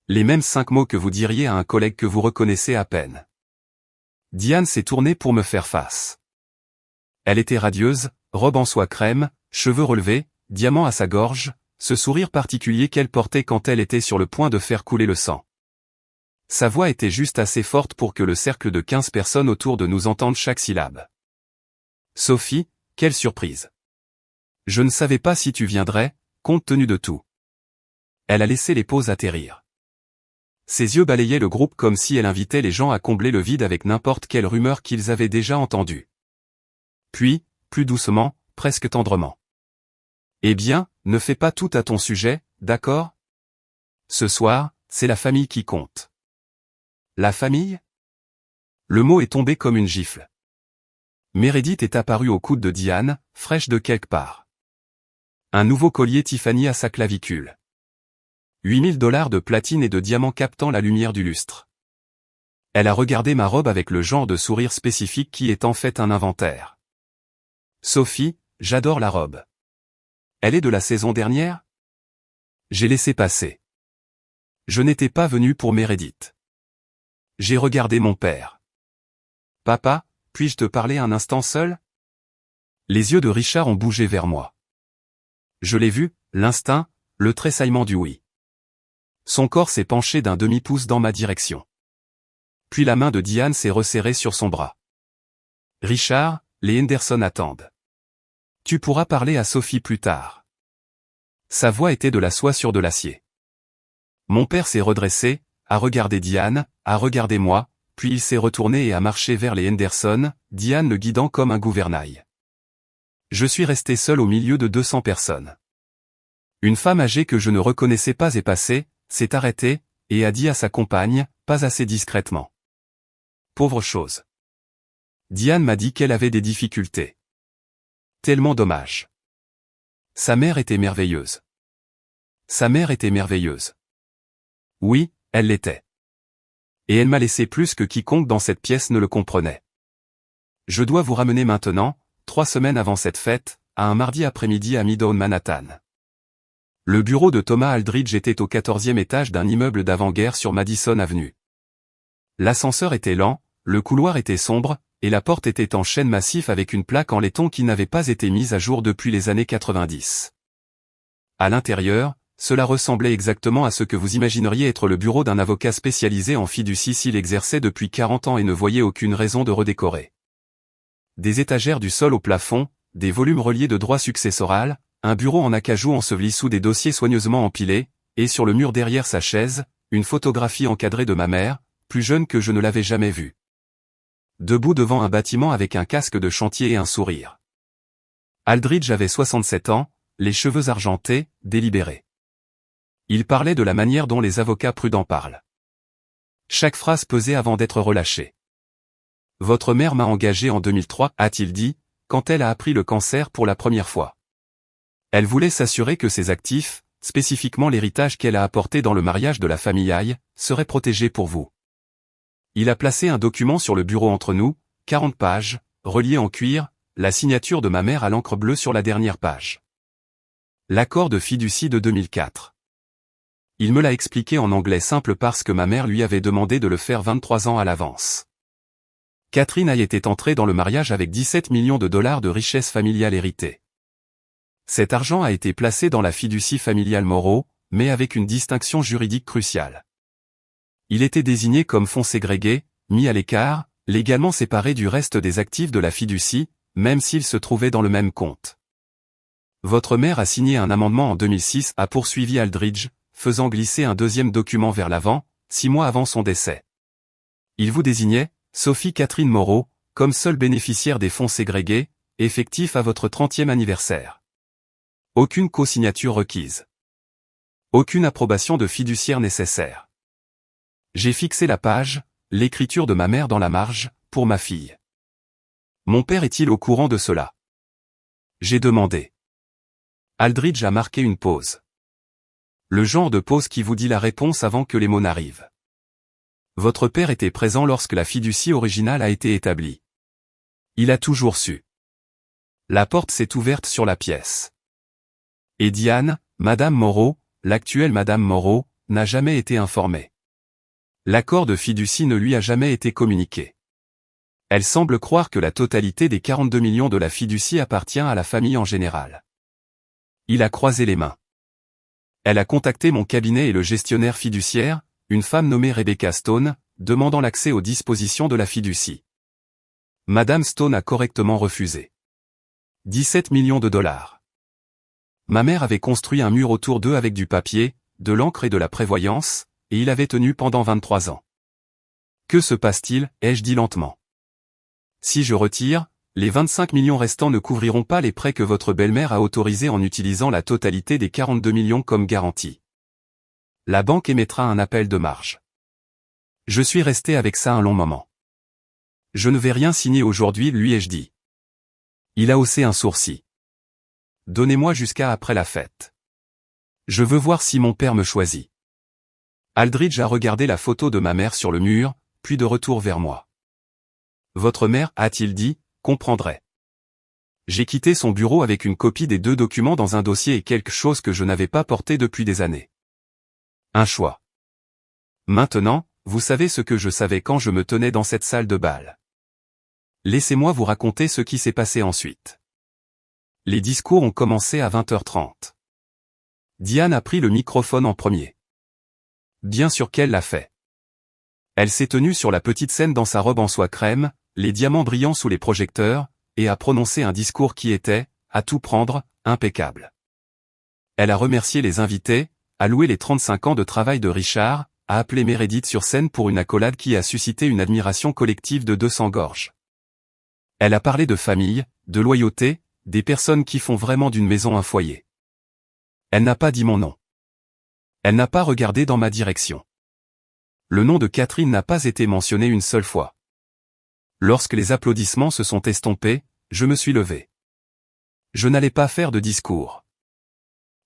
Les mêmes 5 mots que vous diriez à un collègue que vous reconnaissez à peine. Diane s'est tournée pour me faire face. Elle était radieuse, robe en soie crème, cheveux relevés, diamant à sa gorge, ce sourire particulier qu'elle portait quand elle était sur le point de faire couler le sang. Sa voix était juste assez forte pour que le cercle de 15 personnes autour de nous entende chaque syllabe. Sophie, quelle surprise. Je ne savais pas si tu viendrais, compte tenu de tout. Elle a laissé les pauses atterrir. Ses yeux balayaient le groupe comme si elle invitait les gens à combler le vide avec n'importe quelle rumeur qu'ils avaient déjà entendue. Puis, plus doucement, presque tendrement. Eh bien, ne fais pas tout à ton sujet, d'accord? Ce soir, c'est la famille qui compte. La famille? Le mot est tombé comme une gifle. Meredith est apparue au coude de Diane, fraîche de quelque part. Un nouveau collier Tiffany à sa clavicule. 8 000 $ de platine et de diamants captant la lumière du lustre. Elle a regardé ma robe avec le genre de sourire spécifique qui est en fait un inventaire. Sophie, j'adore la robe. Elle est de la saison dernière? J'ai laissé passer. Je n'étais pas venu pour Meredith. J'ai regardé mon père. Papa, puis-je te parler un instant seul? Les yeux de Richard ont bougé vers moi. Je l'ai vu, l'instinct, le tressaillement du oui. Son corps s'est penché d'un demi-pouce dans ma direction. Puis la main de Diane s'est resserrée sur son bras. Richard, les Henderson attendent. Tu pourras parler à Sophie plus tard. Sa voix était de la soie sur de l'acier. Mon père s'est redressé, a regardé Diane, a regardé moi, puis il s'est retourné et a marché vers les Henderson, Diane le guidant comme un gouvernail. Je suis resté seul au milieu de 200 personnes. Une femme âgée que je ne reconnaissais pas est passée, s'est arrêtée, et a dit à sa compagne, pas assez discrètement. Pauvre chose. Diane m'a dit qu'elle avait des difficultés. Tellement dommage. Sa mère était merveilleuse. Sa mère était merveilleuse. Oui, elle l'était. Et elle m'a laissé plus que quiconque dans cette pièce ne le comprenait. Je dois vous ramener maintenant, 3 semaines avant cette fête, à un mardi après-midi à Midtown Manhattan. Le bureau de Thomas Aldridge était au 14e étage d'un immeuble d'avant-guerre sur Madison Avenue. L'ascenseur était lent, le couloir était sombre, et la porte était en chêne massif avec une plaque en laiton qui n'avait pas été mise à jour depuis les années 90. À l'intérieur, cela ressemblait exactement à ce que vous imagineriez être le bureau d'un avocat spécialisé en fiducie s'il exerçait depuis 40 ans et ne voyait aucune raison de redécorer. Des étagères du sol au plafond, des volumes reliés de droit successoral, un bureau en acajou enseveli sous des dossiers soigneusement empilés, et sur le mur derrière sa chaise, une photographie encadrée de ma mère, plus jeune que je ne l'avais jamais vue. Debout devant un bâtiment avec un casque de chantier et un sourire. Aldridge avait 67 ans, les cheveux argentés, délibérés. Il parlait de la manière dont les avocats prudents parlent. Chaque phrase pesait avant d'être relâchée. « Votre mère m'a engagé en 2003, a-t-il dit, quand elle a appris le cancer pour la première fois. Elle voulait s'assurer que ses actifs, spécifiquement l'héritage qu'elle a apporté dans le mariage de la famille Aye, seraient protégés pour vous. Il a placé un document sur le bureau entre nous, 40 pages, relié en cuir, la signature de ma mère à l'encre bleue sur la dernière page. L'accord de fiducie de 2004. Il me l'a expliqué en anglais simple parce que ma mère lui avait demandé de le faire 23 ans à l'avance. Catherine Aye était entrée dans le mariage avec 17 millions de dollars de richesse familiale héritée. Cet argent a été placé dans la fiducie familiale Moreau, mais avec une distinction juridique cruciale. Il était désigné comme fonds ségrégué, mis à l'écart, légalement séparé du reste des actifs de la fiducie, même s'il se trouvait dans le même compte. Votre mère a signé un amendement en 2006, a poursuivi Aldridge, faisant glisser un deuxième document vers l'avant, 6 mois avant son décès. Il vous désignait, Sophie Catherine Moreau, comme seule bénéficiaire des fonds ségrégés, effectifs à votre 30e anniversaire. Aucune co-signature requise. Aucune approbation de fiduciaire nécessaire. J'ai fixé la page, l'écriture de ma mère dans la marge, pour ma fille. Mon père est-il au courant de cela? J'ai demandé. Aldridge a marqué une pause. Le genre de pause qui vous dit la réponse avant que les mots n'arrivent. Votre père était présent lorsque la fiducie originale a été établie. Il a toujours su. La porte s'est ouverte sur la pièce. Et Diane, Madame Moreau, l'actuelle Madame Moreau, n'a jamais été informée. L'accord de fiducie ne lui a jamais été communiqué. Elle semble croire que la totalité des 42 millions de la fiducie appartient à la famille en général. Il a croisé les mains. Elle a contacté mon cabinet et le gestionnaire fiduciaire, une femme nommée Rebecca Stone, demandant l'accès aux dispositions de la fiducie. Madame Stone a correctement refusé. 17 millions de dollars. Ma mère avait construit un mur autour d'eux avec du papier, de l'encre et de la prévoyance, et il avait tenu pendant 23 ans. Que se passe-t-il, ai-je dit lentement. Si je retire, les 25 millions restants ne couvriront pas les prêts que votre belle-mère a autorisés en utilisant la totalité des 42 millions comme garantie. La banque émettra un appel de marge. Je suis resté avec ça un long moment. Je ne vais rien signer aujourd'hui, lui ai-je dit. Il a haussé un sourcil. Donnez-moi jusqu'à après la fête. Je veux voir si mon père me choisit. Aldridge a regardé la photo de ma mère sur le mur, puis de retour vers moi. Votre mère, a-t-il dit, comprendrait. J'ai quitté son bureau avec une copie des 2 documents dans un dossier et quelque chose que je n'avais pas porté depuis des années. Un choix. Maintenant, vous savez ce que je savais quand je me tenais dans cette salle de bal. Laissez-moi vous raconter ce qui s'est passé ensuite. Les discours ont commencé à 20h30. Diane a pris le microphone en premier. Bien sûr qu'elle l'a fait. Elle s'est tenue sur la petite scène dans sa robe en soie crème, les diamants brillants sous les projecteurs, et a prononcé un discours qui était, à tout prendre, impeccable. Elle a remercié les invités, a loué les 35 ans de travail de Richard, a appelé Meredith sur scène pour une accolade qui a suscité une admiration collective de 200 gorges. Elle a parlé de famille, de loyauté, des personnes qui font vraiment d'une maison un foyer. Elle n'a pas dit mon nom. Elle n'a pas regardé dans ma direction. Le nom de Catherine n'a pas été mentionné une seule fois. Lorsque les applaudissements se sont estompés, je me suis levé. Je n'allais pas faire de discours.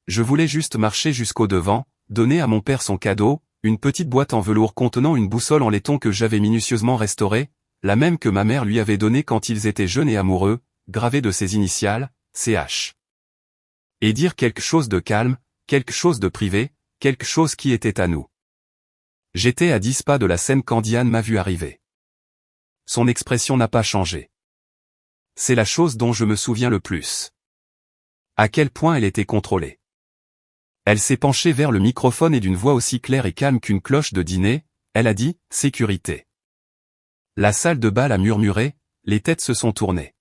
Je voulais juste marcher jusqu'au devant, donner à mon père son cadeau, une petite boîte en velours contenant une boussole en laiton que j'avais minutieusement restaurée, la même que ma mère lui avait donnée quand ils étaient jeunes et amoureux, gravée de ses initiales, CH. Et dire quelque chose de calme, quelque chose de privé, quelque chose qui était à nous. J'étais à 10 pas de la scène quand Diane m'a vu arriver. Son expression n'a pas changé. C'est la chose dont je me souviens le plus. À quel point elle était contrôlée. Elle s'est penchée vers le microphone et d'une voix aussi claire et calme qu'une cloche de dîner, elle a dit « Sécurité ». La salle de bal a murmuré, les têtes se sont tournées.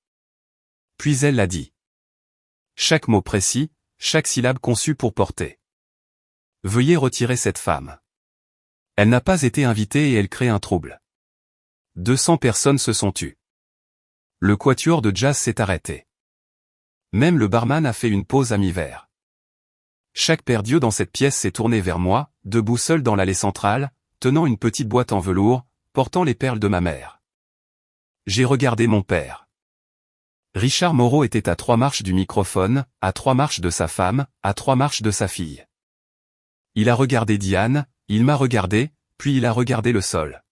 Puis elle l'a dit. Chaque mot précis, chaque syllabe conçue pour porter. Veuillez retirer cette femme. Elle n'a pas été invitée et elle crée un trouble. 200 personnes se sont tues. Le quatuor de jazz s'est arrêté. Même le barman a fait une pause à mi-verre. Chaque paire d'yeux dans cette pièce s'est tourné vers moi, debout seul dans l'allée centrale, tenant une petite boîte en velours, portant les perles de ma mère. J'ai regardé mon père. Richard Moreau était à 3 marches du microphone, à 3 marches de sa femme, à 3 marches de sa fille. Il a regardé Diane, il m'a regardé, puis il a regardé le sol.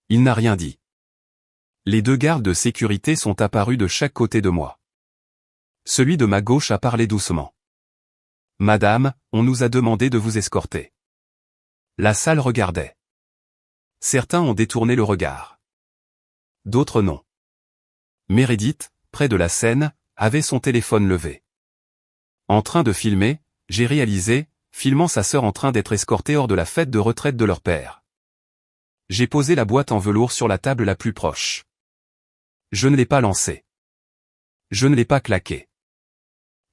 Il n'a rien dit. Les 2 gardes de sécurité sont apparus de chaque côté de moi. Celui de ma gauche a parlé doucement. « Madame, on nous a demandé de vous escorter. » La salle regardait. Certains ont détourné le regard. D'autres non. Meredith, près de la scène, avait son téléphone levé. En train de filmer, j'ai réalisé, filmant sa sœur en train d'être escortée hors de la fête de retraite de leur père. J'ai posé la boîte en velours sur la table la plus proche. Je ne l'ai pas lancée. Je ne l'ai pas claquée.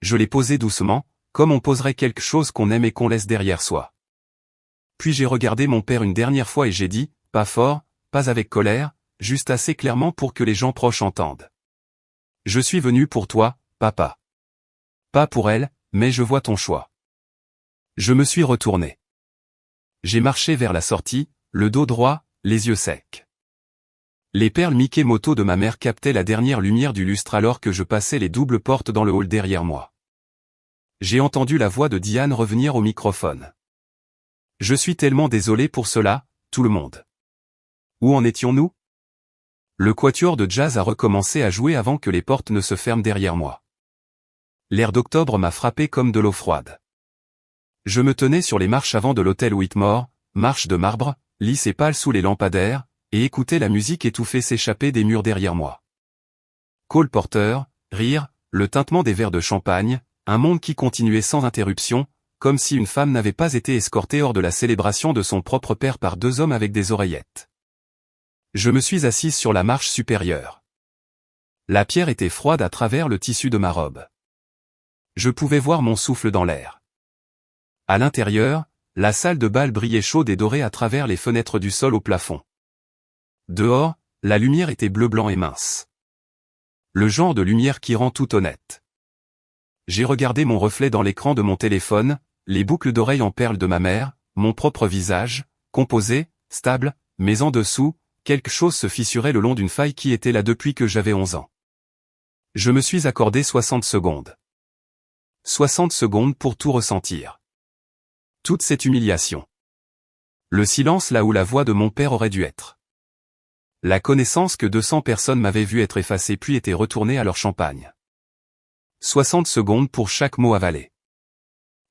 Je l'ai posée doucement, comme on poserait quelque chose qu'on aime et qu'on laisse derrière soi. Puis j'ai regardé mon père une dernière fois et j'ai dit, pas fort, pas avec colère, juste assez clairement pour que les gens proches entendent. Je suis venu pour toi, papa. Pas pour elle, mais je vois ton choix. Je me suis retourné. J'ai marché vers la sortie, le dos droit, les yeux secs. Les perles Mickey Moto de ma mère captaient la dernière lumière du lustre alors que je passais les doubles portes dans le hall derrière moi. J'ai entendu la voix de Diane revenir au microphone. Je suis tellement désolé pour cela, tout le monde. Où en étions-nous? Le quatuor de jazz a recommencé à jouer avant que les portes ne se ferment derrière moi. L'air d'octobre m'a frappé comme de l'eau froide. Je me tenais sur les marches avant de l'hôtel Whitmore, marches de marbre, lisses et pâles sous les lampadaires, et écoutais la musique étouffée s'échapper des murs derrière moi. Cole Porter, rire, le tintement des verres de champagne, un monde qui continuait sans interruption, comme si une femme n'avait pas été escortée hors de la célébration de son propre père par 2 hommes avec des oreillettes. Je me suis assise sur la marche supérieure. La pierre était froide à travers le tissu de ma robe. Je pouvais voir mon souffle dans l'air. À l'intérieur, la salle de bal brillait chaude et dorée à travers les fenêtres du sol au plafond. Dehors, la lumière était bleu-blanc et mince. Le genre de lumière qui rend tout honnête. J'ai regardé mon reflet dans l'écran de mon téléphone, les boucles d'oreilles en perles de ma mère, mon propre visage, composé, stable, mais en dessous, quelque chose se fissurait le long d'une faille qui était là depuis que j'avais 11 ans. Je me suis accordé 60 secondes. 60 secondes pour tout ressentir. Toute cette humiliation. Le silence là où la voix de mon père aurait dû être. La connaissance que 200 personnes m'avaient vu être effacées puis étaient retournées à leur champagne. 60 secondes pour chaque mot avalé.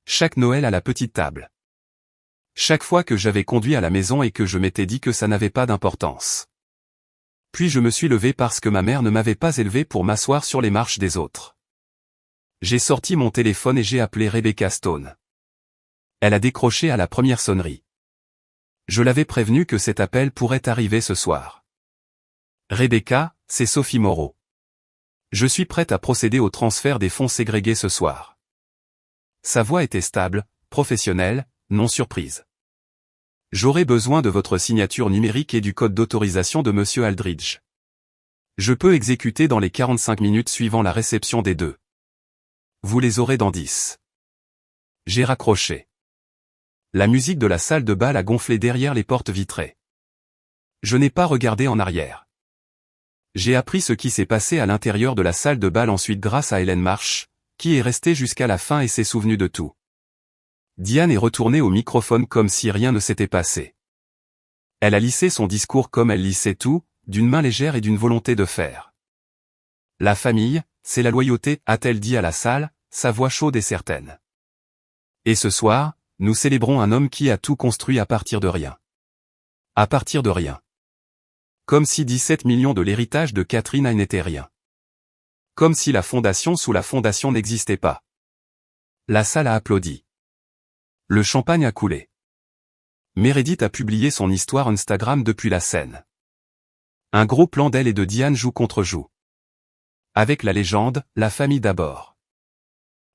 Chaque Noël à la petite table. Chaque fois que j'avais conduit à la maison et que je m'étais dit que ça n'avait pas d'importance. Puis je me suis levé parce que ma mère ne m'avait pas élevé pour m'asseoir sur les marches des autres. J'ai sorti mon téléphone et j'ai appelé Rebecca Stone. Elle a décroché à la première sonnerie. Je l'avais prévenue que cet appel pourrait arriver ce soir. Rebecca, c'est Sophie Moreau. Je suis prête à procéder au transfert des fonds ségrégés ce soir. Sa voix était stable, professionnelle, non surprise. J'aurai besoin de votre signature numérique et du code d'autorisation de Monsieur Aldridge. Je peux exécuter dans les 45 minutes suivant la réception des deux. Vous les aurez dans 10. J'ai raccroché. La musique de la salle de bal a gonflé derrière les portes vitrées. Je n'ai pas regardé en arrière. J'ai appris ce qui s'est passé à l'intérieur de la salle de bal ensuite grâce à Hélène Marsh, qui est restée jusqu'à la fin et s'est souvenue de tout. Diane est retournée au microphone comme si rien ne s'était passé. Elle a lissé son discours comme elle lissait tout, d'une main légère et d'une volonté de faire. La famille, c'est la loyauté, a-t-elle dit à la salle, sa voix chaude et certaine. Et ce soir, nous célébrons un homme qui a tout construit à partir de rien. À partir de rien. Comme si 17 millions de l'héritage de Catherine n'était rien. Comme si la fondation sous la fondation n'existait pas. La salle a applaudi. Le champagne a coulé. Meredith a publié son histoire Instagram depuis la scène. Un gros plan d'elle et de Diane joue contre joue. Avec la légende, la famille d'abord.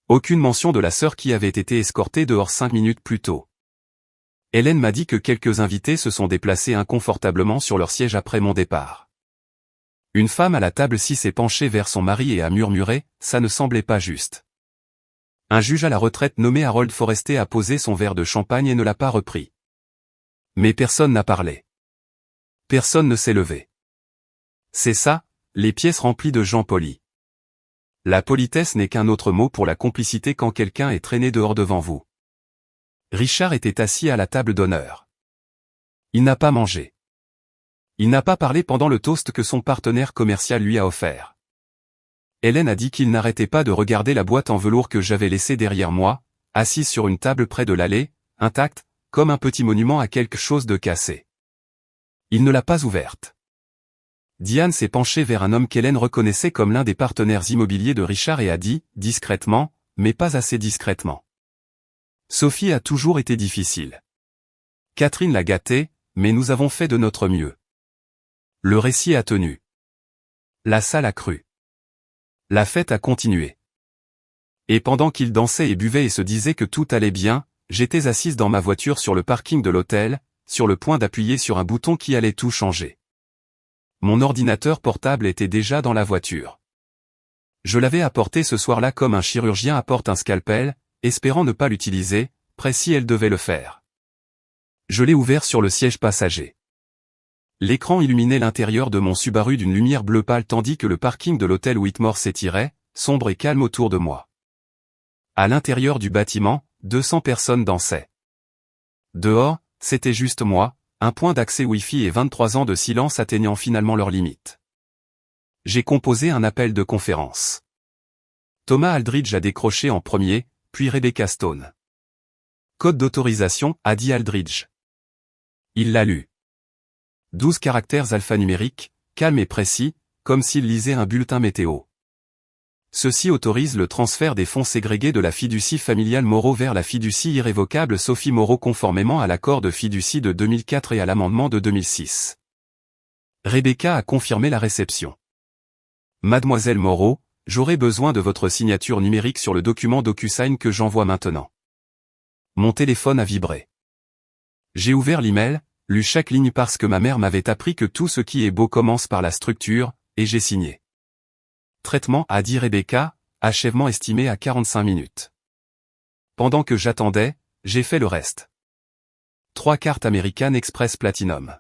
Aucune mention de la sœur qui avait été escortée dehors 5 minutes plus tôt. Hélène m'a dit que quelques invités se sont déplacés inconfortablement sur leur siège après mon départ. Une femme à la table 6 s'est penchée vers son mari et a murmuré, ça ne semblait pas juste. Un juge à la retraite nommé Harold Forrester a posé son verre de champagne et ne l'a pas repris. Mais personne n'a parlé. Personne ne s'est levé. C'est ça, les pièces remplies de gens polis. La politesse n'est qu'un autre mot pour la complicité quand quelqu'un est traîné dehors devant vous. Richard était assis à la table d'honneur. Il n'a pas mangé. Il n'a pas parlé pendant le toast que son partenaire commercial lui a offert. Hélène a dit qu'il n'arrêtait pas de regarder la boîte en velours que j'avais laissée derrière moi, assise sur une table près de l'allée, intacte, comme un petit monument à quelque chose de cassé. Il ne l'a pas ouverte. Diane s'est penchée vers un homme qu'Hélène reconnaissait comme l'un des partenaires immobiliers de Richard et a dit, discrètement, mais pas assez discrètement. Sophie a toujours été difficile. Catherine l'a gâtée, mais nous avons fait de notre mieux. Le récit a tenu. La salle a cru. La fête a continué. Et pendant qu'ils dansaient et buvaient et se disaient que tout allait bien, j'étais assise dans ma voiture sur le parking de l'hôtel, sur le point d'appuyer sur un bouton qui allait tout changer. Mon ordinateur portable était déjà dans la voiture. Je l'avais apporté ce soir-là comme un chirurgien apporte un scalpel, espérant ne pas l'utiliser, prêt si elle devait le faire. Je l'ai ouvert sur le siège passager. L'écran illuminait l'intérieur de mon Subaru d'une lumière bleu pâle tandis que le parking de l'hôtel Whitmore s'étirait, sombre et calme autour de moi. À l'intérieur du bâtiment, 200 personnes dansaient. Dehors, c'était juste moi, un point d'accès Wi-Fi et 23 ans de silence atteignant finalement leurs limites. J'ai composé un appel de conférence. Thomas Aldridge a décroché en premier, puis Rebecca Stone. Code d'autorisation, a dit Aldridge. Il l'a lu. 12 caractères alphanumériques, calmes et précis, comme s'il lisait un bulletin météo. Ceci autorise le transfert des fonds ségrégés de la fiducie familiale Moreau vers la fiducie irrévocable Sophie Moreau conformément à l'accord de fiducie de 2004 et à l'amendement de 2006. Rebecca a confirmé la réception. Mademoiselle Moreau, j'aurai besoin de votre signature numérique sur le document DocuSign que j'envoie maintenant. Mon téléphone a vibré. J'ai ouvert l'email, lu chaque ligne parce que ma mère m'avait appris que tout ce qui est beau commence par la structure, et j'ai signé. Traitement, a dit Rebecca, achèvement estimé à 45 minutes. Pendant que j'attendais, j'ai fait le reste. 3 cartes American Express Platinum.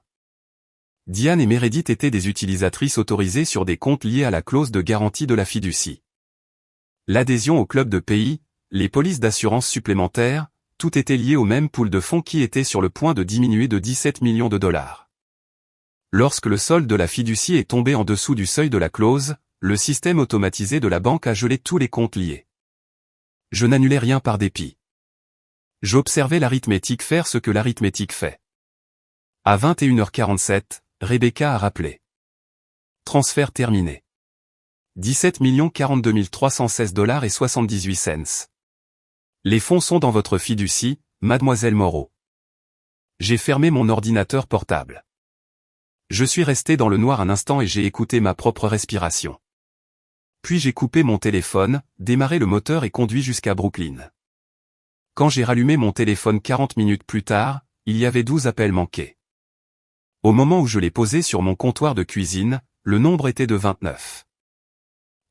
Diane et Meredith étaient des utilisatrices autorisées sur des comptes liés à la clause de garantie de la fiducie. L'adhésion au club de pays, les polices d'assurance supplémentaires, tout était lié au même pool de fonds qui était sur le point de diminuer de 17 millions de dollars. Lorsque le solde de la fiducie est tombé en dessous du seuil de la clause, le système automatisé de la banque a gelé tous les comptes liés. Je n'annulais rien par dépit. J'observais l'arithmétique faire ce que l'arithmétique fait. À 21h47, Rebecca a rappelé. Transfert terminé. 17 42 316 $ et 78 cents. Les fonds sont dans votre fiducie, mademoiselle Moreau. J'ai fermé mon ordinateur portable. Je suis resté dans le noir un instant et j'ai écouté ma propre respiration. Puis j'ai coupé mon téléphone, démarré le moteur et conduit jusqu'à Brooklyn. Quand j'ai rallumé mon téléphone 40 minutes plus tard, il y avait 12 appels manqués. Au moment où je l'ai posé sur mon comptoir de cuisine, le nombre était de 29.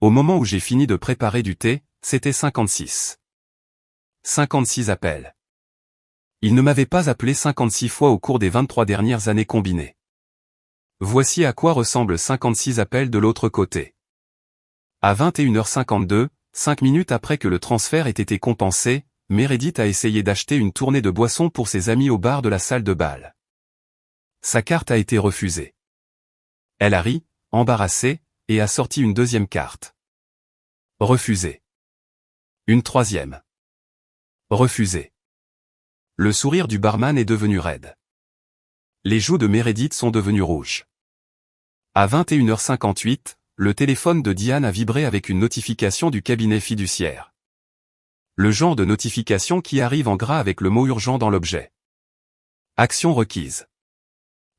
Au moment où j'ai fini de préparer du thé, c'était 56. 56 appels. Il ne m'avait pas appelé 56 fois au cours des 23 dernières années combinées. Voici à quoi ressemblent 56 appels de l'autre côté. À 21h52, 5 minutes après que le transfert ait été compensé, Meredith a essayé d'acheter une tournée de boissons pour ses amis au bar de la salle de bal. Sa carte a été refusée. Elle a ri, embarrassée, et a sorti une deuxième carte. Refusée. Une troisième. Refusée. Le sourire du barman est devenu raide. Les joues de Meredith sont devenues rouges. À 21h58, le téléphone de Diane a vibré avec une notification du cabinet fiduciaire. Le genre de notification qui arrive en gras avec le mot urgent dans l'objet. Action requise.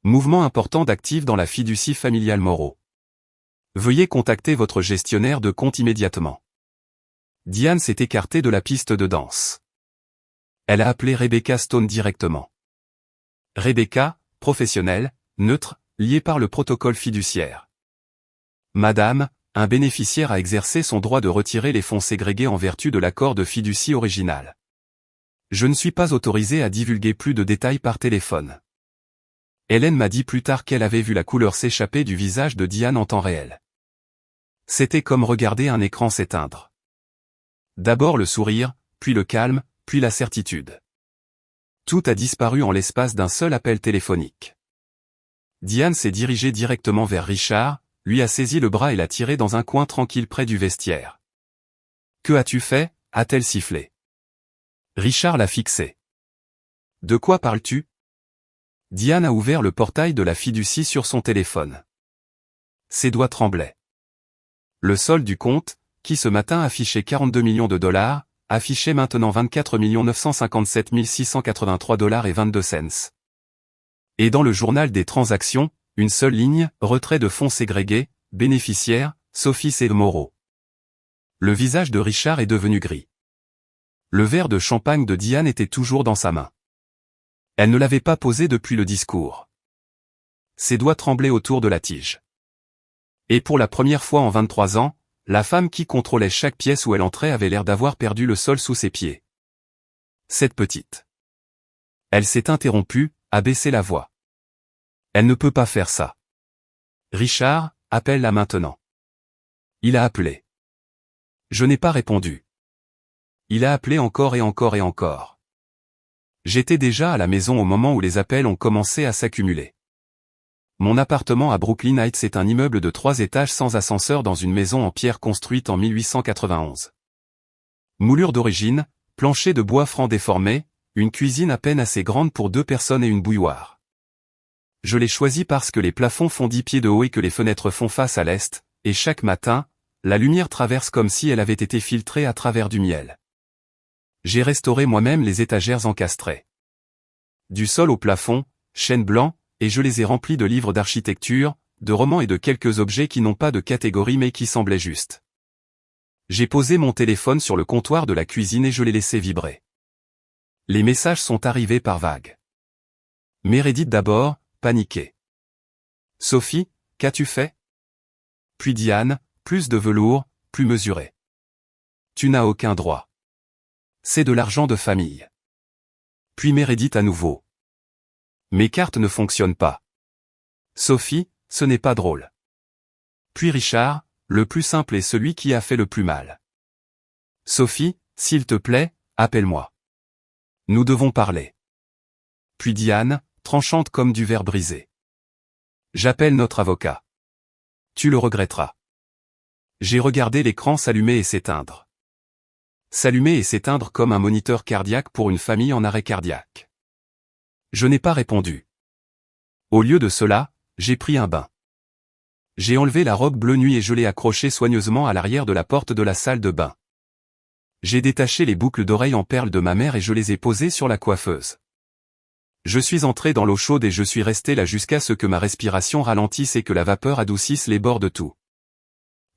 Mouvement important d'actifs dans la fiducie familiale Moreau. Veuillez contacter votre gestionnaire de compte immédiatement. Diane s'est écartée de la piste de danse. Elle a appelé Rebecca Stone directement. Rebecca, professionnelle, neutre, liée par le protocole fiduciaire. Madame, un bénéficiaire a exercé son droit de retirer les fonds ségrégés en vertu de l'accord de fiducie original. Je ne suis pas autorisé à divulguer plus de détails par téléphone. Hélène m'a dit plus tard qu'elle avait vu la couleur s'échapper du visage de Diane en temps réel. C'était comme regarder un écran s'éteindre. D'abord le sourire, puis le calme, puis la certitude. Tout a disparu en l'espace d'un seul appel téléphonique. Diane s'est dirigée directement vers Richard, lui a saisi le bras et l'a tiré dans un coin tranquille près du vestiaire. « Que as-tu fait » a-t-elle sifflé. Richard l'a fixé. « De quoi parles-tu » Diane a ouvert le portail de la fiducie sur son téléphone. Ses doigts tremblaient. Le solde du compte, qui ce matin affichait 42 millions de dollars, affichait maintenant 24 957 683 dollars et 22 cents. Et dans le journal des transactions, une seule ligne, retrait de fonds ségrégés, bénéficiaire, Sophie C. Moreau. Le visage de Richard est devenu gris. Le verre de champagne de Diane était toujours dans sa main. Elle ne l'avait pas posé depuis le discours. Ses doigts tremblaient autour de la tige. Et pour la première fois en 23 ans, la femme qui contrôlait chaque pièce où elle entrait avait l'air d'avoir perdu le sol sous ses pieds. Cette petite. Elle s'est interrompue, a baissé la voix. Elle ne peut pas faire ça. Richard, appelle-la maintenant. Il a appelé. Je n'ai pas répondu. Il a appelé encore et encore et encore. J'étais déjà à la maison au moment où les appels ont commencé à s'accumuler. Mon appartement à Brooklyn Heights est un immeuble de 3 étages sans ascenseur dans une maison en pierre construite en 1891. Moulure d'origine, plancher de bois franc déformé, une cuisine à peine assez grande pour 2 personnes et une bouilloire. Je l'ai choisi parce que les plafonds font 10 pieds de haut et que les fenêtres font face à l'est, et chaque matin, la lumière traverse comme si elle avait été filtrée à travers du miel. J'ai restauré moi-même les étagères encastrées. Du sol au plafond, chêne blanc, et je les ai remplis de livres d'architecture, de romans et de quelques objets qui n'ont pas de catégorie mais qui semblaient justes. J'ai posé mon téléphone sur le comptoir de la cuisine et je l'ai laissé vibrer. Les messages sont arrivés par vagues. Meredith d'abord, paniquée. Sophie, qu'as-tu fait? Puis Diane, plus de velours, plus mesuré. Tu n'as aucun droit. C'est de l'argent de famille. Puis Meredith à nouveau. Mes cartes ne fonctionnent pas. Sophie, ce n'est pas drôle. Puis Richard, le plus simple est celui qui a fait le plus mal. Sophie, s'il te plaît, appelle-moi. Nous devons parler. Puis Diane, tranchante comme du verre brisé. J'appelle notre avocat. Tu le regretteras. J'ai regardé l'écran s'allumer et s'éteindre. S'allumer et s'éteindre comme un moniteur cardiaque pour une famille en arrêt cardiaque. Je n'ai pas répondu. Au lieu de cela, j'ai pris un bain. J'ai enlevé la robe bleu nuit et je l'ai accrochée soigneusement à l'arrière de la porte de la salle de bain. J'ai détaché les boucles d'oreilles en perles de ma mère et je les ai posées sur la coiffeuse. Je suis entré dans l'eau chaude et je suis resté là jusqu'à ce que ma respiration ralentisse et que la vapeur adoucisse les bords de tout.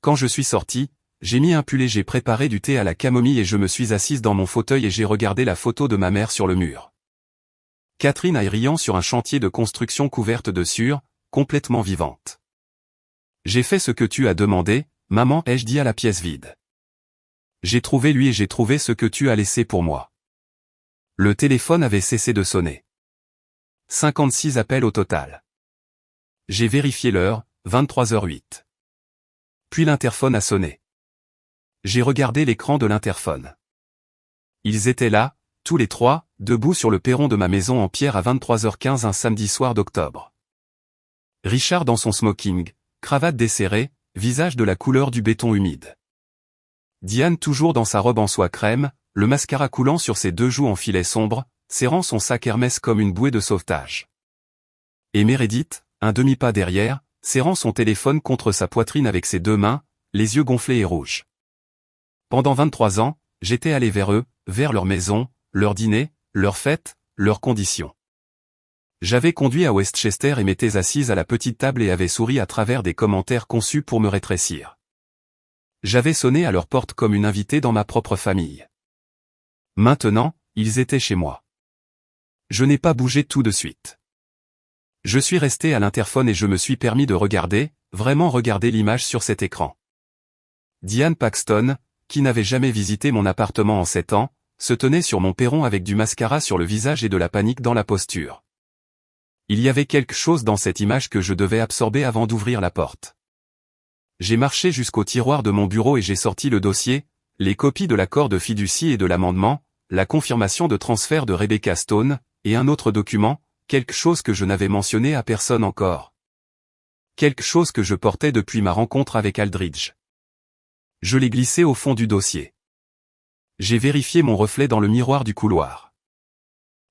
Quand je suis sorti, j'ai mis un pull et j'ai préparé du thé à la camomille et je me suis assise dans mon fauteuil et j'ai regardé la photo de ma mère sur le mur. Catherine aille riant sur un chantier de construction couverte de sueur, complètement vivante. J'ai fait ce que tu as demandé, maman, ai-je dit à la pièce vide. J'ai trouvé lui et j'ai trouvé ce que tu as laissé pour moi. Le téléphone avait cessé de sonner. 56 appels au total. J'ai vérifié l'heure, 23h08. Puis l'interphone a sonné. J'ai regardé l'écran de l'interphone. Ils étaient là, tous les trois, debout sur le perron de ma maison en pierre à 23h15 un samedi soir d'octobre. Richard dans son smoking, cravate desserrée, visage de la couleur du béton humide. Diane toujours dans sa robe en soie crème, le mascara coulant sur ses deux joues en filet sombre, serrant son sac Hermès comme une bouée de sauvetage. Et Meredith, un demi-pas derrière, serrant son téléphone contre sa poitrine avec ses deux mains, les yeux gonflés et rouges. Pendant 23 ans, j'étais allé vers eux, vers leur maison, leur dîner, leur fête, leurs conditions. J'avais conduit à Westchester et m'étais assise à la petite table et avais souri à travers des commentaires conçus pour me rétrécir. J'avais sonné à leur porte comme une invitée dans ma propre famille. Maintenant, ils étaient chez moi. Je n'ai pas bougé tout de suite. Je suis resté à l'interphone et je me suis permis de regarder, vraiment regarder l'image sur cet écran. Diane Paxton, qui n'avait jamais visité mon appartement en 7 ans, se tenait sur mon perron avec du mascara sur le visage et de la panique dans la posture. Il y avait quelque chose dans cette image que je devais absorber avant d'ouvrir la porte. J'ai marché jusqu'au tiroir de mon bureau et j'ai sorti le dossier, les copies de l'accord de fiducie et de l'amendement, la confirmation de transfert de Rebecca Stone, et un autre document, quelque chose que je n'avais mentionné à personne encore. Quelque chose que je portais depuis ma rencontre avec Aldridge. Je l'ai glissé au fond du dossier. J'ai vérifié mon reflet dans le miroir du couloir.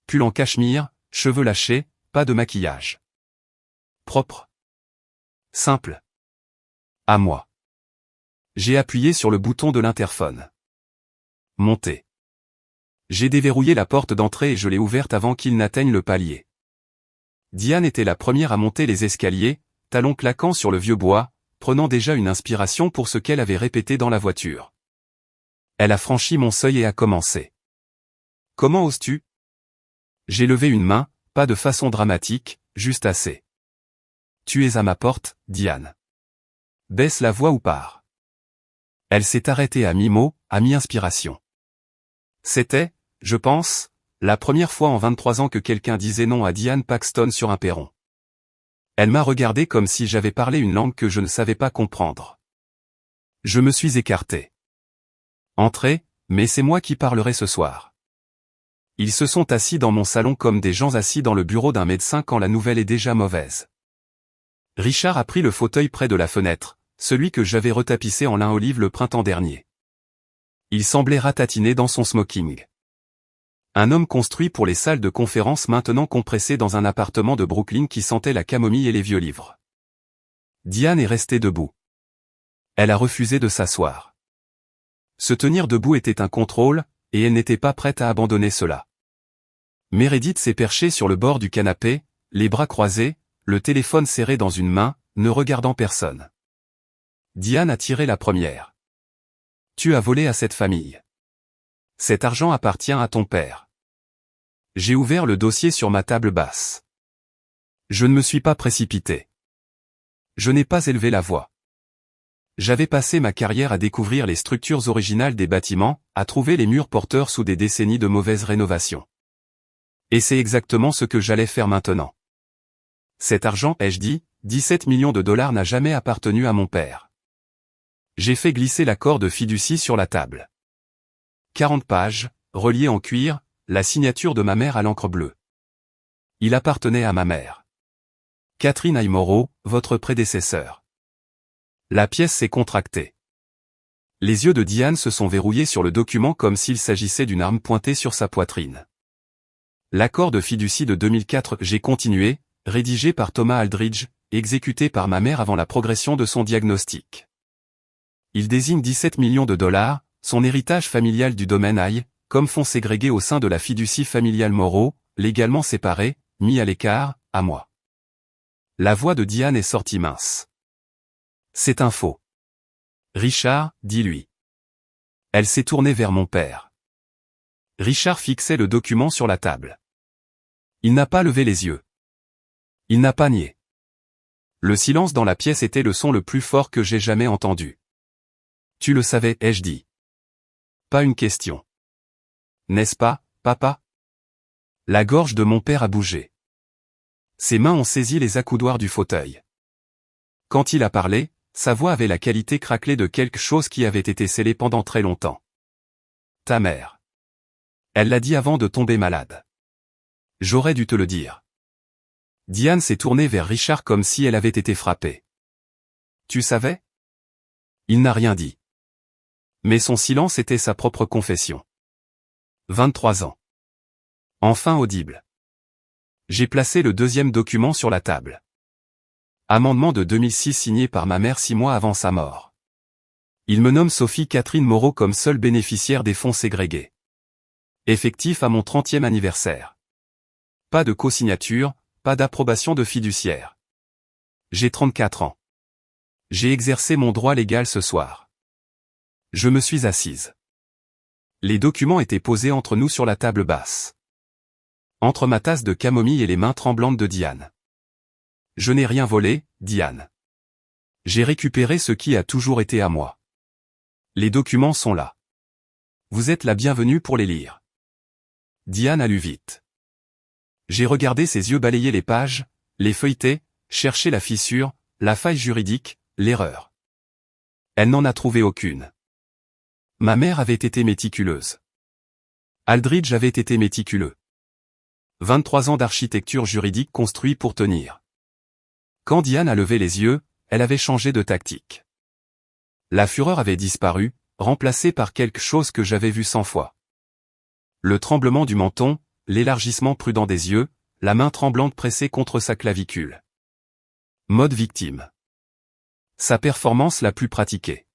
Pull en cachemire, cheveux lâchés, pas de maquillage. Propre. Simple. À moi. J'ai appuyé sur le bouton de l'interphone. Monter. J'ai déverrouillé la porte d'entrée et je l'ai ouverte avant qu'il n'atteigne le palier. Diane était la première à monter les escaliers, talons claquant sur le vieux bois, prenant déjà une inspiration pour ce qu'elle avait répété dans la voiture. Elle a franchi mon seuil et a commencé. Comment oses-tu? J'ai levé une main, pas de façon dramatique, juste assez. Tu es à ma porte, Diane. Baisse la voix ou pars. Elle s'est arrêtée à mi-mot, à mi-inspiration. C'était, je pense, la première fois en 23 ans que quelqu'un disait non à Diane Paxton sur un perron. Elle m'a regardé comme si j'avais parlé une langue que je ne savais pas comprendre. Je me suis écarté. Entrez, mais c'est moi qui parlerai ce soir. Ils se sont assis dans mon salon comme des gens assis dans le bureau d'un médecin quand la nouvelle est déjà mauvaise. Richard a pris le fauteuil près de la fenêtre, celui que j'avais retapissé en lin olive le printemps dernier. Il semblait ratatiner dans son smoking. Un homme construit pour les salles de conférence maintenant compressé dans un appartement de Brooklyn qui sentait la camomille et les vieux livres. Diane est restée debout. Elle a refusé de s'asseoir. Se tenir debout était un contrôle, et elle n'était pas prête à abandonner cela. Meredith s'est perchée sur le bord du canapé, les bras croisés, le téléphone serré dans une main, ne regardant personne. Diane a tiré la première. Tu as volé à cette famille. Cet argent appartient à ton père. J'ai ouvert le dossier sur ma table basse. Je ne me suis pas précipité. Je n'ai pas élevé la voix. J'avais passé ma carrière à découvrir les structures originales des bâtiments, à trouver les murs porteurs sous des décennies de mauvaises rénovations. Et c'est exactement ce que j'allais faire maintenant. Cet argent, ai-je dit, 17 millions de dollars n'a jamais appartenu à mon père. J'ai fait glisser l'accord de fiducie sur la table. 40 pages, reliées en cuir, la signature de ma mère à l'encre bleue. Il appartenait à ma mère. Catherine Aye Moreau, votre prédécesseur. La pièce s'est contractée. Les yeux de Diane se sont verrouillés sur le document comme s'il s'agissait d'une arme pointée sur sa poitrine. L'accord de fiducie de 2004, j'ai continué, rédigé par Thomas Aldridge, exécuté par ma mère avant la progression de son diagnostic. Il désigne 17 millions de dollars, son héritage familial du domaine Aye, comme fonds ségrégés au sein de la fiducie familiale Moreau, légalement séparés, mis à l'écart, à moi. La voix de Diane est sortie mince. C'est un faux. Richard, dis-lui. Elle s'est tournée vers mon père. Richard fixait le document sur la table. Il n'a pas levé les yeux. Il n'a pas nié. Le silence dans la pièce était le son le plus fort que j'ai jamais entendu. Tu le savais, ai-je dit. Pas une question. N'est-ce pas, papa? La gorge de mon père a bougé. Ses mains ont saisi les accoudoirs du fauteuil. Quand il a parlé, sa voix avait la qualité craquelée de quelque chose qui avait été scellé pendant très longtemps. Ta mère. Elle l'a dit avant de tomber malade. J'aurais dû te le dire. Diane s'est tournée vers Richard comme si elle avait été frappée. Tu savais? Il n'a rien dit. Mais son silence était sa propre confession. 23 ans. Enfin audible. J'ai placé le deuxième document sur la table. Amendement de 2006 signé par ma mère 6 mois avant sa mort. Il me nomme Sophie Catherine Moreau comme seule bénéficiaire des fonds ségrégés. Effectif à mon 30e anniversaire. Pas de co-signature, pas d'approbation de fiduciaire. J'ai 34 ans. J'ai exercé mon droit légal ce soir. Je me suis assise. Les documents étaient posés entre nous sur la table basse. Entre ma tasse de camomille et les mains tremblantes de Diane. Je n'ai rien volé, Diane. J'ai récupéré ce qui a toujours été à moi. Les documents sont là. Vous êtes la bienvenue pour les lire. Diane a lu vite. J'ai regardé ses yeux balayer les pages, les feuilleter, chercher la fissure, la faille juridique, l'erreur. Elle n'en a trouvé aucune. Ma mère avait été méticuleuse. Aldridge avait été méticuleux. 23 ans d'architecture juridique construit pour tenir. Quand Diane a levé les yeux, elle avait changé de tactique. La fureur avait disparu, remplacée par quelque chose que j'avais vu 100 fois. Le tremblement du menton, l'élargissement prudent des yeux, la main tremblante pressée contre sa clavicule. Mode victime. Sa performance la plus pratiquée.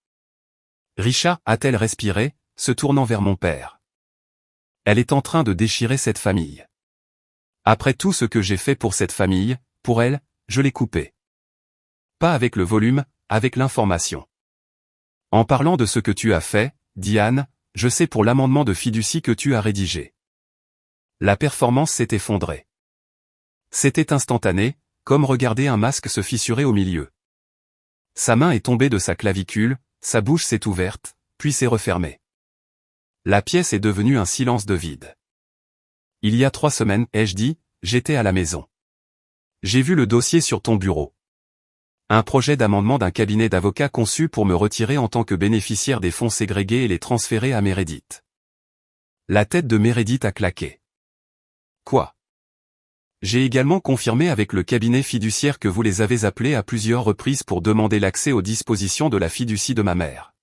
Richard, a-t-elle respiré, se tournant vers mon père. Elle est en train de déchirer cette famille. Après tout ce que j'ai fait pour cette famille, pour elle, je l'ai coupée. Pas avec le volume, avec l'information. En parlant de ce que tu as fait, Diane, je sais pour l'amendement de fiducie que tu as rédigé. La performance s'est effondrée. C'était instantané, comme regarder un masque se fissurer au milieu. Sa main est tombée de sa clavicule, sa bouche s'est ouverte, puis s'est refermée. La pièce est devenue un silence de vide. Il y a 3 semaines, ai-je dit, j'étais à la maison. J'ai vu le dossier sur ton bureau. Un projet d'amendement d'un cabinet d'avocats conçu pour me retirer en tant que bénéficiaire des fonds ségrégés et les transférer à Meredith. La tête de Meredith a claqué. Quoi? J'ai également confirmé avec le cabinet fiduciaire que vous les avez appelés à plusieurs reprises pour demander l'accès aux dispositions de la fiducie de ma mère.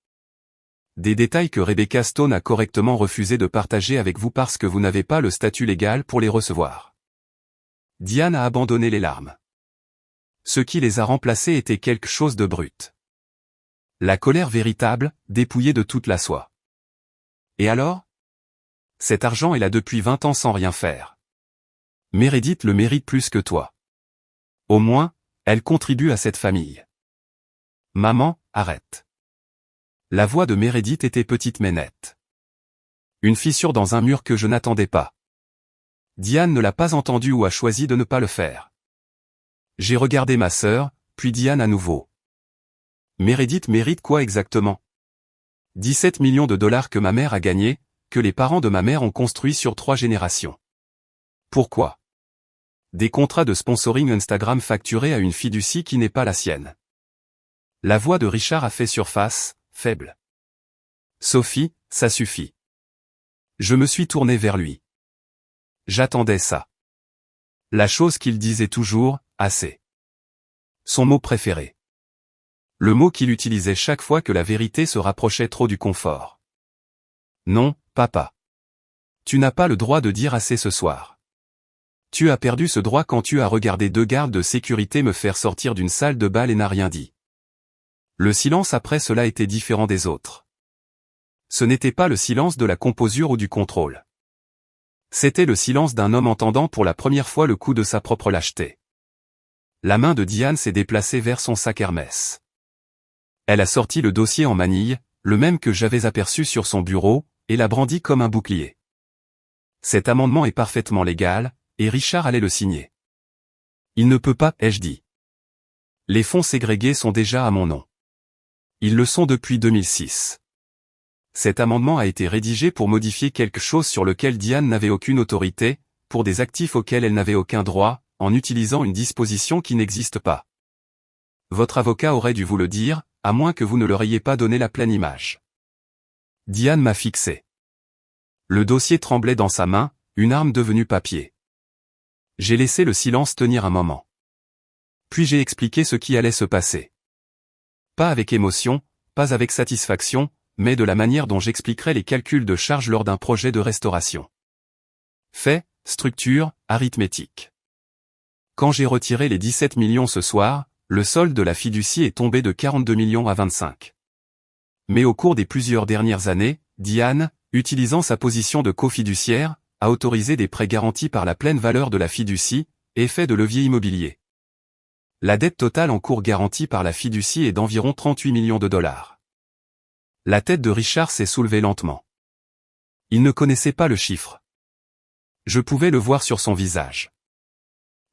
Des détails que Rebecca Stone a correctement refusé de partager avec vous parce que vous n'avez pas le statut légal pour les recevoir. Diane a abandonné les larmes. Ce qui les a remplacées était quelque chose de brut. La colère véritable, dépouillée de toute la soie. Et alors? Cet argent est là depuis 20 ans sans rien faire. Meredith le mérite plus que toi. Au moins, elle contribue à cette famille. Maman, arrête. La voix de Meredith était petite mais nette. Une fissure dans un mur que je n'attendais pas. Diane ne l'a pas entendu ou a choisi de ne pas le faire. J'ai regardé ma sœur, puis Diane à nouveau. Meredith mérite quoi exactement? 17 millions de dollars que ma mère a gagnés, que les parents de ma mère ont construits sur 3 générations. Pourquoi? Des contrats de sponsoring Instagram facturés à une fiducie qui n'est pas la sienne. La voix de Richard a fait surface, faible. Sophie, ça suffit. Je me suis tourné vers lui. J'attendais ça. La chose qu'il disait toujours, assez. Son mot préféré. Le mot qu'il utilisait chaque fois que la vérité se rapprochait trop du confort. Non, papa. Tu n'as pas le droit de dire assez ce soir. Tu as perdu ce droit quand tu as regardé 2 gardes de sécurité me faire sortir d'une salle de bal et n'as rien dit. Le silence après cela était différent des autres. Ce n'était pas le silence de la composure ou du contrôle. C'était le silence d'un homme entendant pour la première fois le coup de sa propre lâcheté. La main de Diane s'est déplacée vers son sac Hermès. Elle a sorti le dossier en manille, le même que j'avais aperçu sur son bureau, et l'a brandi comme un bouclier. Cet amendement est parfaitement légal, et Richard allait le signer. Il ne peut pas, ai-je dit. Les fonds ségrégés sont déjà à mon nom. Ils le sont depuis 2006. Cet amendement a été rédigé pour modifier quelque chose sur lequel Diane n'avait aucune autorité, pour des actifs auxquels elle n'avait aucun droit, en utilisant une disposition qui n'existe pas. Votre avocat aurait dû vous le dire, à moins que vous ne leur ayez pas donné la pleine image. Diane m'a fixé. Le dossier tremblait dans sa main, une arme devenue papier. J'ai laissé le silence tenir un moment. Puis j'ai expliqué ce qui allait se passer. Pas avec émotion, pas avec satisfaction, mais de la manière dont j'expliquerais les calculs de charges lors d'un projet de restauration. Fait, structure, arithmétique. Quand j'ai retiré les 17 millions ce soir, le solde de la fiducie est tombé de 42 millions à 25. Mais au cours des plusieurs dernières années, Diane, utilisant sa position de cofiduciaire, a autorisé des prêts garantis par la pleine valeur de la fiducie, effet de levier immobilier. La dette totale en cours garantie par la fiducie est d'environ 38 millions de dollars. La tête de Richard s'est soulevée lentement. Il ne connaissait pas le chiffre. Je pouvais le voir sur son visage.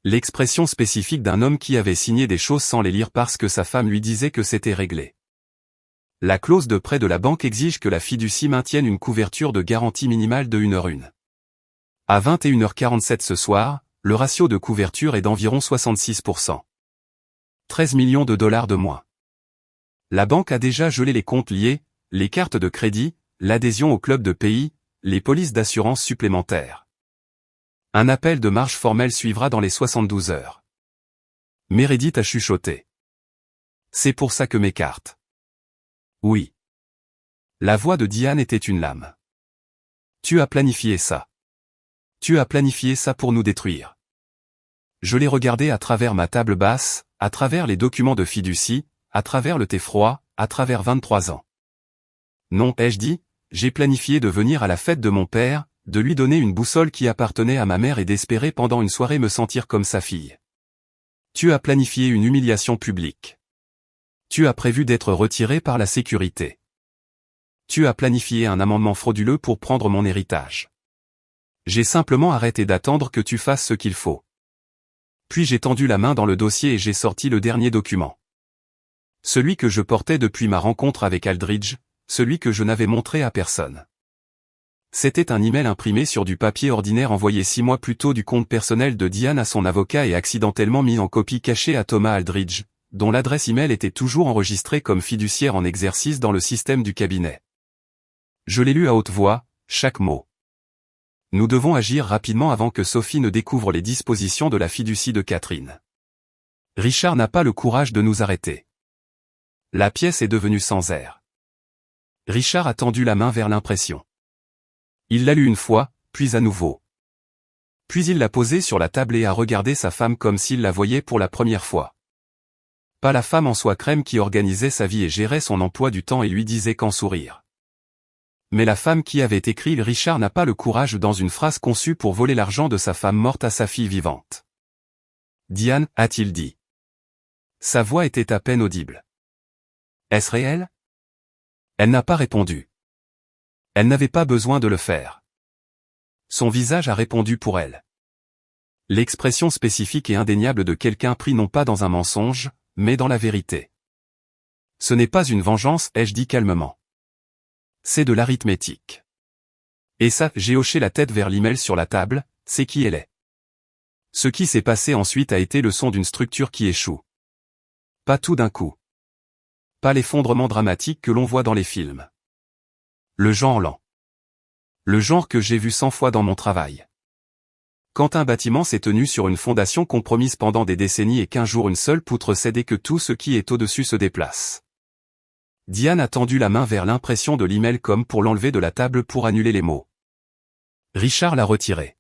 L'expression spécifique d'un homme qui avait signé des choses sans les lire parce que sa femme lui disait que c'était réglé. La clause de prêt de la banque exige que la fiducie maintienne une couverture de garantie minimale de 1h01. À 21h47 ce soir, le ratio de couverture est d'environ 66%. 13 millions de dollars de moins. La banque a déjà gelé les comptes liés, les cartes de crédit, l'adhésion au club de pays, les polices d'assurance supplémentaires. Un appel de marge formel suivra dans les 72 heures. Meredith a chuchoté. C'est pour ça que mes cartes. Oui. La voix de Diane était une lame. Tu as planifié ça. Tu as planifié ça pour nous détruire. Je l'ai regardé à travers ma table basse, à travers les documents de fiducie, à travers le thé froid, à travers 23 ans. Non, ai-je dit, j'ai planifié de venir à la fête de mon père, de lui donner une boussole qui appartenait à ma mère et d'espérer pendant une soirée me sentir comme sa fille. Tu as planifié une humiliation publique. Tu as prévu d'être retiré par la sécurité. Tu as planifié un amendement frauduleux pour prendre mon héritage. J'ai simplement arrêté d'attendre que tu fasses ce qu'il faut. Puis j'ai tendu la main dans le dossier et j'ai sorti le dernier document. Celui que je portais depuis ma rencontre avec Aldridge, celui que je n'avais montré à personne. C'était un email imprimé sur du papier ordinaire envoyé 6 mois plus tôt du compte personnel de Diane à son avocat et accidentellement mis en copie cachée à Thomas Aldridge, dont l'adresse email était toujours enregistrée comme fiduciaire en exercice dans le système du cabinet. Je l'ai lu à haute voix, chaque mot. Nous devons agir rapidement avant que Sophie ne découvre les dispositions de la fiducie de Catherine. Richard n'a pas le courage de nous arrêter. La pièce est devenue sans air. Richard a tendu la main vers l'impression. Il l'a lu une fois, puis à nouveau. Puis il l'a posée sur la table et a regardé sa femme comme s'il la voyait pour la première fois. Pas la femme en soie crème qui organisait sa vie et gérait son emploi du temps et lui disait qu'en sourire. Mais la femme qui avait écrit « Richard n'a pas le courage » dans une phrase conçue pour voler l'argent de sa femme morte à sa fille vivante. Diane, a-t-il dit. Sa voix était à peine audible. Est-ce réel? Elle n'a pas répondu. Elle n'avait pas besoin de le faire. Son visage a répondu pour elle. L'expression spécifique et indéniable de quelqu'un pris non pas dans un mensonge, mais dans la vérité. Ce n'est pas une vengeance, ai-je dit calmement. C'est de l'arithmétique. Et ça, j'ai hoché la tête vers l'email sur la table, c'est qui elle est. Ce qui s'est passé ensuite a été le son d'une structure qui échoue. Pas tout d'un coup. Pas l'effondrement dramatique que l'on voit dans les films. Le genre lent. Le genre que j'ai vu 100 fois dans mon travail. Quand un bâtiment s'est tenu sur une fondation compromise pendant des décennies et qu'un jour une seule poutre cède et que tout ce qui est au-dessus se déplace. Diane a tendu la main vers l'impression de l'email comme pour l'enlever de la table pour annuler les mots. Richard l'a retiré.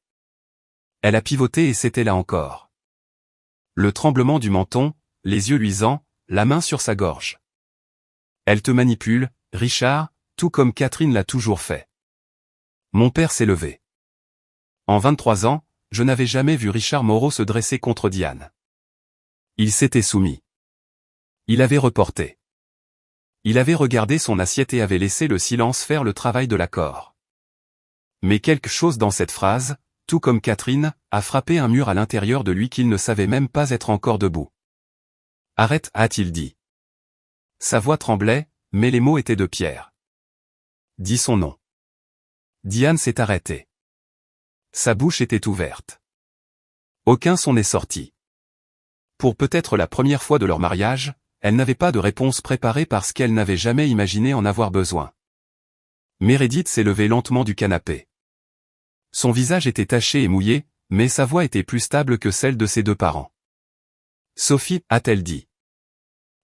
Elle a pivoté et c'était là encore. Le tremblement du menton, les yeux luisants, la main sur sa gorge. Elle te manipule, Richard, tout comme Catherine l'a toujours fait. Mon père s'est levé. En 23 ans, je n'avais jamais vu Richard Moreau se dresser contre Diane. Il s'était soumis. Il avait reporté. Il avait regardé son assiette et avait laissé le silence faire le travail de l'accord. Mais quelque chose dans cette phrase, tout comme Catherine, a frappé un mur à l'intérieur de lui qu'il ne savait même pas être encore debout. « Arrête » a-t-il dit. Sa voix tremblait, mais les mots étaient de pierre. Dis son nom. Diane s'est arrêtée. Sa bouche était ouverte. Aucun son n'est sorti. Pour peut-être la première fois de leur mariage, elle n'avait pas de réponse préparée parce qu'elle n'avait jamais imaginé en avoir besoin. Meredith s'est levée lentement du canapé. Son visage était taché et mouillé, mais sa voix était plus stable que celle de ses deux parents. Sophie, a-t-elle dit.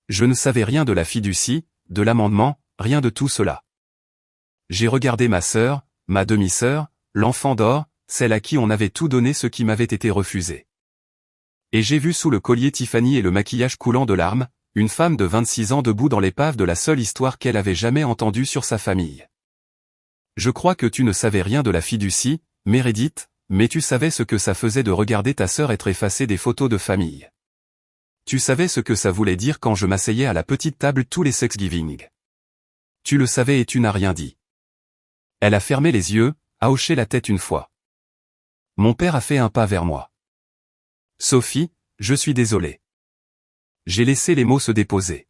Je ne savais rien de la fiducie, de l'amendement, rien de tout cela. J'ai regardé ma sœur, ma demi-sœur, l'enfant d'or, celle à qui on avait tout donné ce qui m'avait été refusé. Et j'ai vu sous le collier Tiffany et le maquillage coulant de larmes, une femme de 26 ans debout dans l'épave de la seule histoire qu'elle avait jamais entendue sur sa famille. Je crois que tu ne savais rien de la fiducie, Meredith, mais tu savais ce que ça faisait de regarder ta sœur être effacée des photos de famille. Tu savais ce que ça voulait dire quand je m'asseyais à la petite table tous les Thanksgiving. Tu le savais et tu n'as rien dit. Elle a fermé les yeux, a hoché la tête une fois. Mon père a fait un pas vers moi. Sophie, je suis désolé. J'ai laissé les mots se déposer.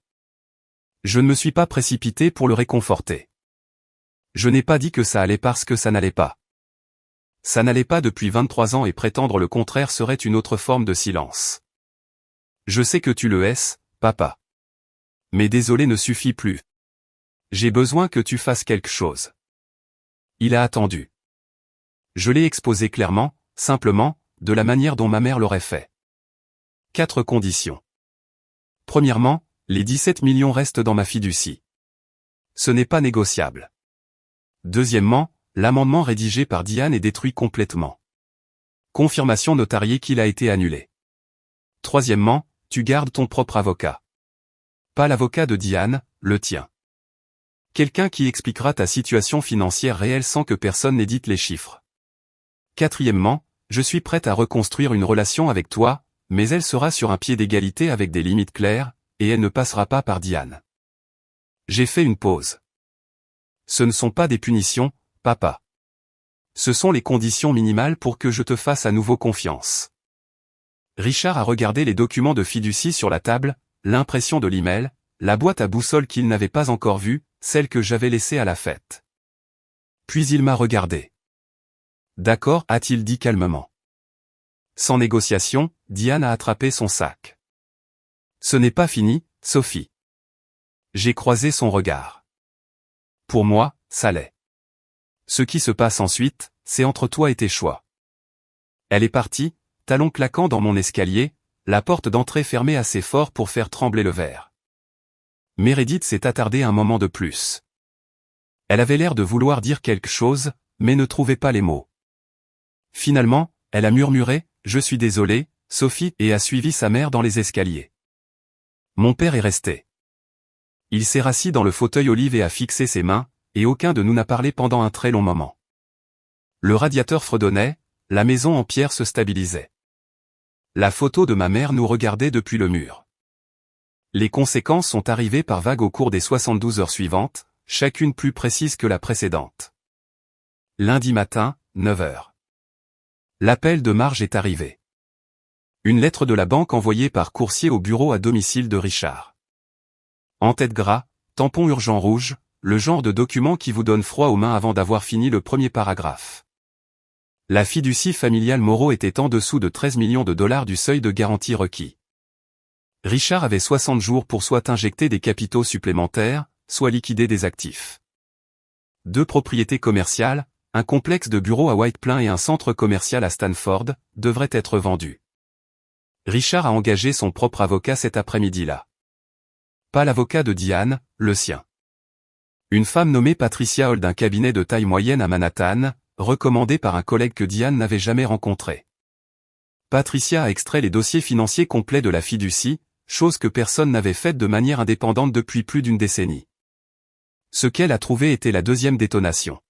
Je ne me suis pas précipité pour le réconforter. Je n'ai pas dit que ça allait parce que ça n'allait pas. Ça n'allait pas depuis 23 ans et prétendre le contraire serait une autre forme de silence. Je sais que tu le hais, papa. Mais désolé ne suffit plus. J'ai besoin que tu fasses quelque chose. Il a attendu. Je l'ai exposé clairement, simplement, de la manière dont ma mère l'aurait fait. 4 conditions. Premièrement, les 17 millions restent dans ma fiducie. Ce n'est pas négociable. Deuxièmement, l'amendement rédigé par Diane est détruit complètement. Confirmation notariée qu'il a été annulé. Troisièmement, tu gardes ton propre avocat. Pas l'avocat de Diane, le tien. Quelqu'un qui expliquera ta situation financière réelle sans que personne n'édite les chiffres. Quatrièmement, je suis prête à reconstruire une relation avec toi, mais elle sera sur un pied d'égalité avec des limites claires, et elle ne passera pas par Diane. J'ai fait une pause. Ce ne sont pas des punitions, papa. Ce sont les conditions minimales pour que je te fasse à nouveau confiance. Richard a regardé les documents de fiducie sur la table, l'impression de l'email, la boîte à boussole qu'il n'avait pas encore vue, celle que j'avais laissée à la fête. Puis il m'a regardé. D'accord, a-t-il dit calmement. Sans négociation, Diane a attrapé son sac. Ce n'est pas fini, Sophie. J'ai croisé son regard. Pour moi, ça l'est. Ce qui se passe ensuite, c'est entre toi et tes choix. Elle est partie, talons claquant dans mon escalier, la porte d'entrée fermée assez fort pour faire trembler le verre. Meredith s'est attardée un moment de plus. Elle avait l'air de vouloir dire quelque chose, mais ne trouvait pas les mots. Finalement, elle a murmuré « Je suis désolée, Sophie » et a suivi sa mère dans les escaliers. Mon père est resté. Il s'est rassis dans le fauteuil olive et a fixé ses mains, et aucun de nous n'a parlé pendant un très long moment. Le radiateur fredonnait, la maison en pierre se stabilisait. La photo de ma mère nous regardait depuis le mur. Les conséquences sont arrivées par vagues au cours des 72 heures suivantes, chacune plus précise que la précédente. Lundi matin, 9 heures. L'appel de Marge est arrivé. Une lettre de la banque envoyée par coursier au bureau à domicile de Richard. En tête gras, tampon urgent rouge, le genre de document qui vous donne froid aux mains avant d'avoir fini le premier paragraphe. La fiducie familiale Moreau était en dessous de 13 millions de dollars du seuil de garantie requis. Richard avait 60 jours pour soit injecter des capitaux supplémentaires, soit liquider des actifs. 2 propriétés commerciales, un complexe de bureaux à White Plains et un centre commercial à Stanford, devraient être vendus. Richard a engagé son propre avocat cet après-midi-là. Pas l'avocat de Diane, le sien. Une femme nommée Patricia Hall d'un cabinet de taille moyenne à Manhattan, recommandée par un collègue que Diane n'avait jamais rencontré. Patricia a extrait les dossiers financiers complets de la fiducie, chose que personne n'avait faite de manière indépendante depuis plus d'une décennie. Ce qu'elle a trouvé était la deuxième détonation.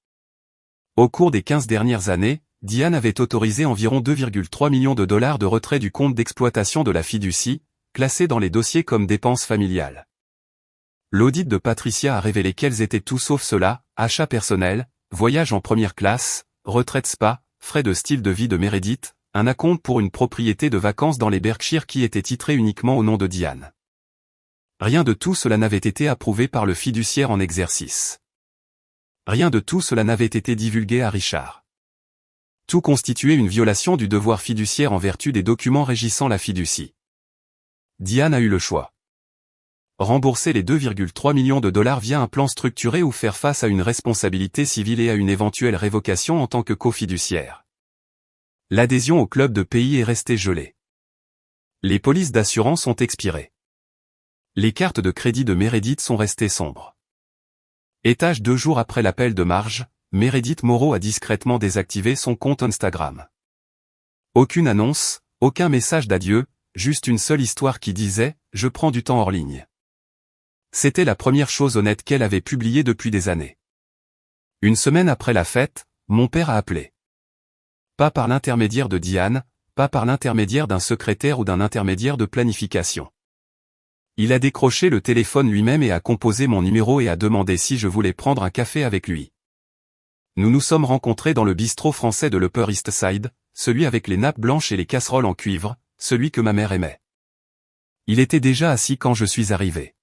Au cours des 15 dernières années, Diane avait autorisé environ 2,3 millions de dollars de retrait du compte d'exploitation de la fiducie, classé dans les dossiers comme dépenses familiales. L'audit de Patricia a révélé quels étaient tout sauf cela: achats personnels, voyages en première classe, retraite spa, frais de style de vie de Meredith, un acompte pour une propriété de vacances dans les Berkshires qui était titrée uniquement au nom de Diane. Rien de tout cela n'avait été approuvé par le fiduciaire en exercice. Rien de tout cela n'avait été divulgué à Richard. Tout constituait une violation du devoir fiduciaire en vertu des documents régissant la fiducie. Diane a eu le choix. Rembourser les 2,3 millions de dollars via un plan structuré ou faire face à une responsabilité civile et à une éventuelle révocation en tant que cofiduciaire. L'adhésion au club de pays est restée gelée. Les polices d'assurance ont expiré. Les cartes de crédit de Meredith sont restées sombres. Étage 2 jours après l'appel de Marge, Meredith Moreau a discrètement désactivé son compte Instagram. Aucune annonce, aucun message d'adieu, juste une seule histoire qui disait « Je prends du temps hors ligne ». C'était la première chose honnête qu'elle avait publiée depuis des années. Une semaine après la fête, mon père a appelé. Pas par l'intermédiaire de Diane, pas par l'intermédiaire d'un secrétaire ou d'un intermédiaire de planification. Il a décroché le téléphone lui-même et a composé mon numéro et a demandé si je voulais prendre un café avec lui. Nous nous sommes rencontrés dans le bistrot français de l'Upper East Side, celui avec les nappes blanches et les casseroles en cuivre, celui que ma mère aimait. Il était déjà assis quand je suis arrivé.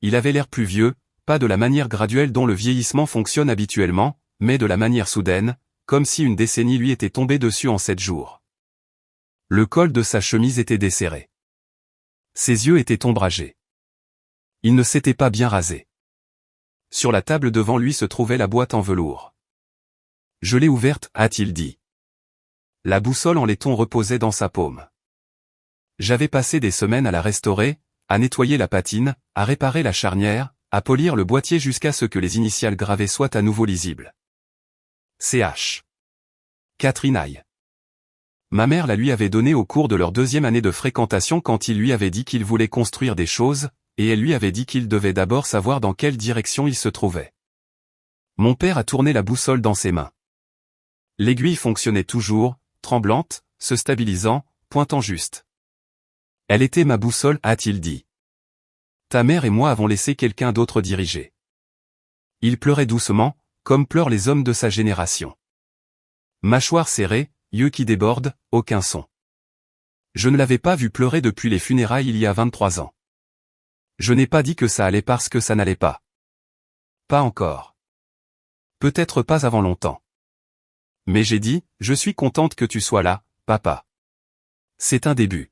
Il avait l'air plus vieux, pas de la manière graduelle dont le vieillissement fonctionne habituellement, mais de la manière soudaine, comme si une décennie lui était tombée dessus en 7 jours. Le col de sa chemise était desserré. Ses yeux étaient ombragés. Il ne s'était pas bien rasé. Sur la table devant lui se trouvait la boîte en velours. Je l'ai ouverte, a-t-il dit. La boussole en laiton reposait dans sa paume. J'avais passé des semaines à la restaurer, à nettoyer la patine, à réparer la charnière, à polir le boîtier jusqu'à ce que les initiales gravées soient à nouveau lisibles. CH. Catherine Aille. Ma mère la lui avait donnée au cours de leur 2e année de fréquentation quand il lui avait dit qu'il voulait construire des choses, et elle lui avait dit qu'il devait d'abord savoir dans quelle direction il se trouvait. Mon père a tourné la boussole dans ses mains. L'aiguille fonctionnait toujours, tremblante, se stabilisant, pointant juste. Elle était ma boussole, a-t-il dit. Ta mère et moi avons laissé quelqu'un d'autre diriger. Il pleurait doucement, comme pleurent les hommes de sa génération. Mâchoire serrée, yeux qui débordent, aucun son. Je ne l'avais pas vu pleurer depuis les funérailles il y a 23 ans. Je n'ai pas dit que ça allait parce que ça n'allait pas. Pas encore. Peut-être pas avant longtemps. Mais j'ai dit, je suis contente que tu sois là, papa. C'est un début.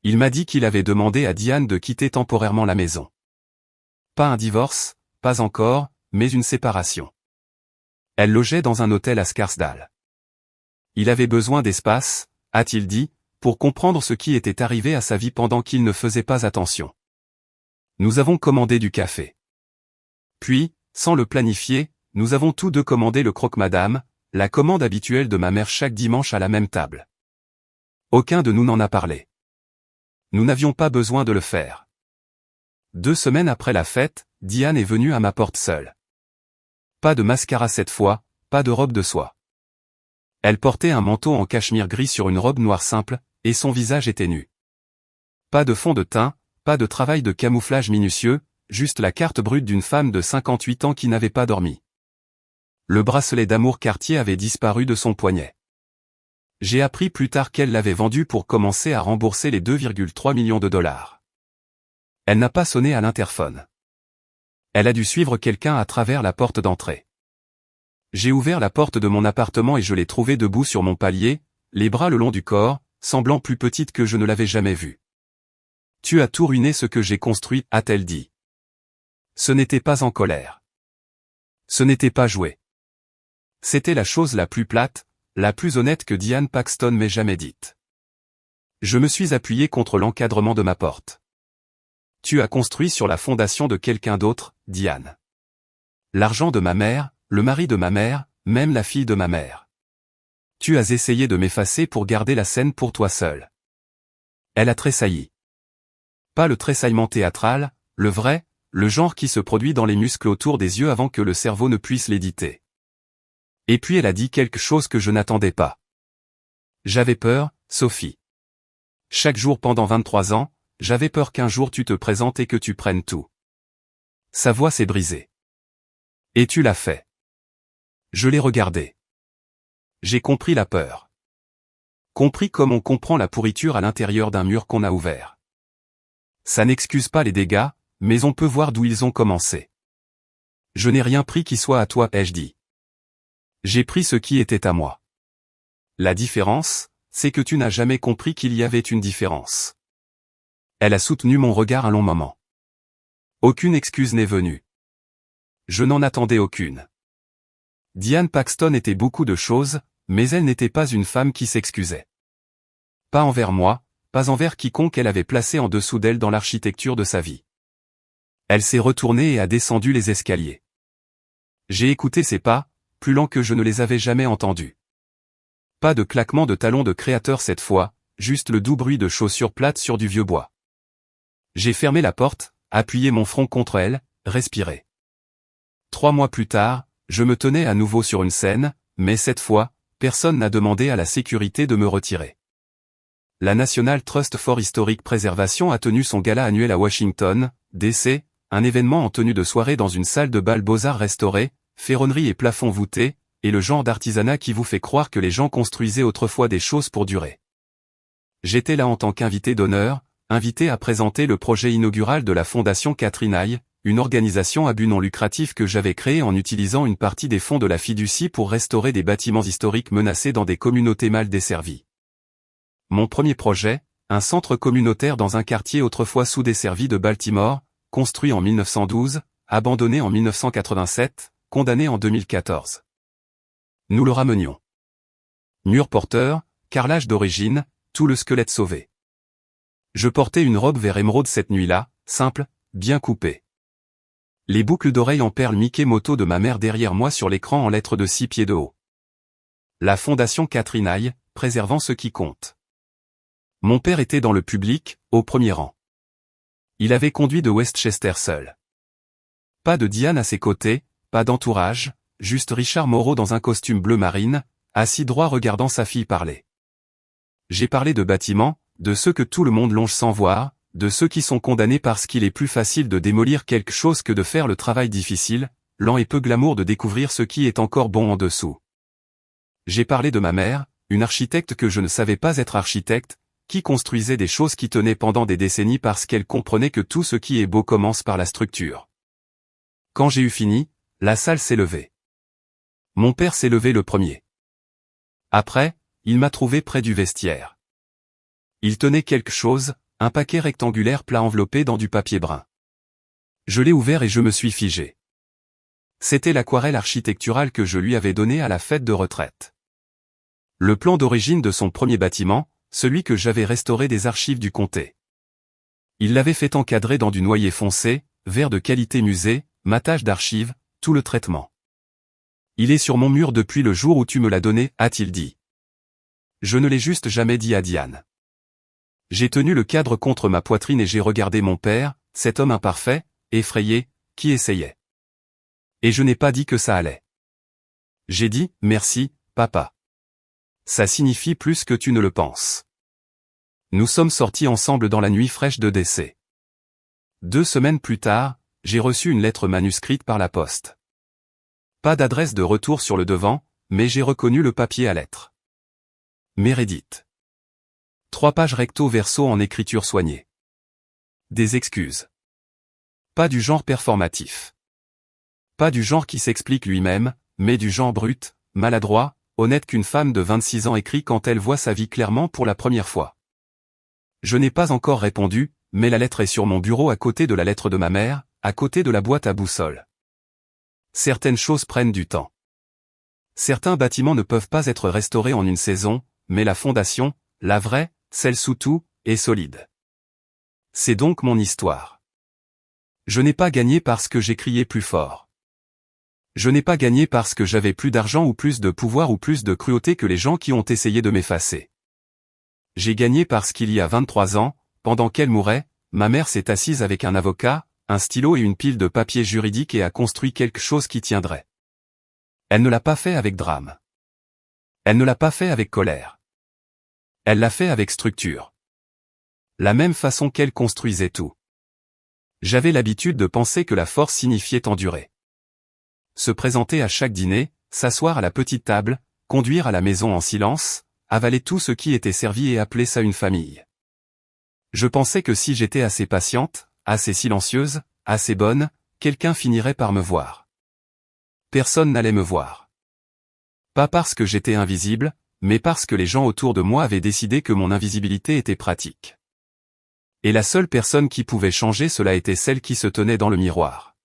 Il m'a dit qu'il avait demandé à Diane de quitter temporairement la maison. Pas un divorce, pas encore, mais une séparation. Elle logeait dans un hôtel à Scarsdale. Il avait besoin d'espace, a-t-il dit, pour comprendre ce qui était arrivé à sa vie pendant qu'il ne faisait pas attention. Nous avons commandé du café. Puis, sans le planifier, nous avons tous deux commandé le croque-madame, la commande habituelle de ma mère chaque dimanche à la même table. Aucun de nous n'en a parlé. Nous n'avions pas besoin de le faire. 2 semaines après la fête, Diane est venue à ma porte seule. Pas de mascara cette fois, pas de robe de soie. Elle portait un manteau en cachemire gris sur une robe noire simple, et son visage était nu. Pas de fond de teint, pas de travail de camouflage minutieux, juste la carte brute d'une femme de 58 ans qui n'avait pas dormi. Le bracelet d'amour Cartier avait disparu de son poignet. J'ai appris plus tard qu'elle l'avait vendu pour commencer à rembourser les 2,3 millions de dollars. Elle n'a pas sonné à l'interphone. Elle a dû suivre quelqu'un à travers la porte d'entrée. J'ai ouvert la porte de mon appartement et je l'ai trouvée debout sur mon palier, les bras le long du corps, semblant plus petite que je ne l'avais jamais vue. Tu as tout ruiné ce que j'ai construit, a-t-elle dit. Ce n'était pas en colère. Ce n'était pas joué. C'était la chose la plus plate, la plus honnête que Diane Paxton m'ait jamais dite. Je me suis appuyé contre l'encadrement de ma porte. Tu as construit sur la fondation de quelqu'un d'autre, Diane. L'argent de ma mère, le mari de ma mère, même la fille de ma mère. Tu as essayé de m'effacer pour garder la scène pour toi seul. Elle a tressailli. Pas le tressaillement théâtral, le vrai, le genre qui se produit dans les muscles autour des yeux avant que le cerveau ne puisse l'éditer. Et puis elle a dit quelque chose que je n'attendais pas. J'avais peur, Sophie. Chaque jour pendant 23 ans, j'avais peur qu'un jour tu te présentes et que tu prennes tout. Sa voix s'est brisée. Et tu l'as fait. Je l'ai regardé. J'ai compris la peur. Compris comme on comprend la pourriture à l'intérieur d'un mur qu'on a ouvert. Ça n'excuse pas les dégâts, mais on peut voir d'où ils ont commencé. Je n'ai rien pris qui soit à toi, ai-je dit. J'ai pris ce qui était à moi. La différence, c'est que tu n'as jamais compris qu'il y avait une différence. Elle a soutenu mon regard un long moment. Aucune excuse n'est venue. Je n'en attendais aucune. Diane Paxton était beaucoup de choses, mais elle n'était pas une femme qui s'excusait. Pas envers moi, pas envers quiconque elle avait placé en dessous d'elle dans l'architecture de sa vie. Elle s'est retournée et a descendu les escaliers. J'ai écouté ses pas, plus lents que je ne les avais jamais entendus. Pas de claquement de talons de créateur cette fois, juste le doux bruit de chaussures plates sur du vieux bois. J'ai fermé la porte, appuyé mon front contre elle, respiré. 3 mois plus tard, je me tenais à nouveau sur une scène, mais cette fois, personne n'a demandé à la sécurité de me retirer. La National Trust for Historic Preservation a tenu son gala annuel à Washington, D.C., un événement en tenue de soirée dans une salle de bal Beaux-Arts restaurée, ferronnerie et plafond voûté, et le genre d'artisanat qui vous fait croire que les gens construisaient autrefois des choses pour durer. J'étais là en tant qu'invité d'honneur, invité à présenter le projet inaugural de la Fondation Catherine Aye, une organisation à but non lucratif que j'avais créée en utilisant une partie des fonds de la fiducie pour restaurer des bâtiments historiques menacés dans des communautés mal desservies. Mon premier projet, un centre communautaire dans un quartier autrefois sous-desservi de Baltimore, construit en 1912, abandonné en 1987, condamné en 2014. Nous le ramenions. Mur porteur, carrelage d'origine, tout le squelette sauvé. Je portais une robe vert émeraude cette nuit-là, simple, bien coupée. Les boucles d'oreilles en perles Mickey Moto de ma mère derrière moi sur l'écran en lettres de 6 pieds de haut. La Fondation Catherine Aye, préservant ce qui compte. Mon père était dans le public, au premier rang. Il avait conduit de Westchester seul. Pas de Diane à ses côtés, pas d'entourage, juste Richard Moreau dans un costume bleu marine, assis droit regardant sa fille parler. J'ai parlé de bâtiments, de ceux que tout le monde longe sans voir, de ceux qui sont condamnés parce qu'il est plus facile de démolir quelque chose que de faire le travail difficile, lent et peu glamour de découvrir ce qui est encore bon en dessous. J'ai parlé de ma mère, une architecte que je ne savais pas être architecte, qui construisait des choses qui tenaient pendant des décennies parce qu'elle comprenait que tout ce qui est beau commence par la structure. Quand j'ai eu fini, la salle s'est levée. Mon père s'est levé le premier. Après, il m'a trouvé près du vestiaire. Il tenait quelque chose, un paquet rectangulaire plat enveloppé dans du papier brun. Je l'ai ouvert et je me suis figé. C'était l'aquarelle architecturale que je lui avais donnée à la fête de retraite. Le plan d'origine de son premier bâtiment, celui que j'avais restauré des archives du comté. Il l'avait fait encadrer dans du noyer foncé, verre de qualité musée, matage d'archives, tout le traitement. Il est sur mon mur depuis le jour où tu me l'as donné, a-t-il dit. Je ne l'ai juste jamais dit à Diane. J'ai tenu le cadre contre ma poitrine et j'ai regardé mon père, cet homme imparfait, effrayé, qui essayait. Et je n'ai pas dit que ça allait. J'ai dit, merci, papa. Ça signifie plus que tu ne le penses. Nous sommes sortis ensemble dans la nuit fraîche de décès. 2 semaines plus tard, j'ai reçu une lettre manuscrite par la poste. Pas d'adresse de retour sur le devant, mais j'ai reconnu le papier à lettres. Meredith. 3 pages recto verso en écriture soignée. Des excuses. Pas du genre performatif. Pas du genre qui s'explique lui-même, mais du genre brut, maladroit, honnête qu'une femme de 26 ans écrit quand elle voit sa vie clairement pour la première fois. Je n'ai pas encore répondu, mais la lettre est sur mon bureau à côté de la lettre de ma mère, à côté de la boîte à boussole. Certaines choses prennent du temps. Certains bâtiments ne peuvent pas être restaurés en une saison, mais la fondation, la vraie, celle sous tout, est solide. C'est donc mon histoire. Je n'ai pas gagné parce que j'ai crié plus fort. Je n'ai pas gagné parce que j'avais plus d'argent ou plus de pouvoir ou plus de cruauté que les gens qui ont essayé de m'effacer. J'ai gagné parce qu'il y a 23 ans, pendant qu'elle mourait, ma mère s'est assise avec un avocat, un stylo et une pile de papier juridique et a construit quelque chose qui tiendrait. Elle ne l'a pas fait avec drame. Elle ne l'a pas fait avec colère. Elle l'a fait avec structure. La même façon qu'elle construisait tout. J'avais l'habitude de penser que la force signifiait endurer. Se présenter à chaque dîner, s'asseoir à la petite table, conduire à la maison en silence, avaler tout ce qui était servi et appeler ça une famille. Je pensais que si j'étais assez patiente, assez silencieuse, assez bonne, quelqu'un finirait par me voir. Personne n'allait me voir. Pas parce que j'étais invisible, mais parce que les gens autour de moi avaient décidé que mon invisibilité était pratique. Et la seule personne qui pouvait changer cela était celle qui se tenait dans le miroir.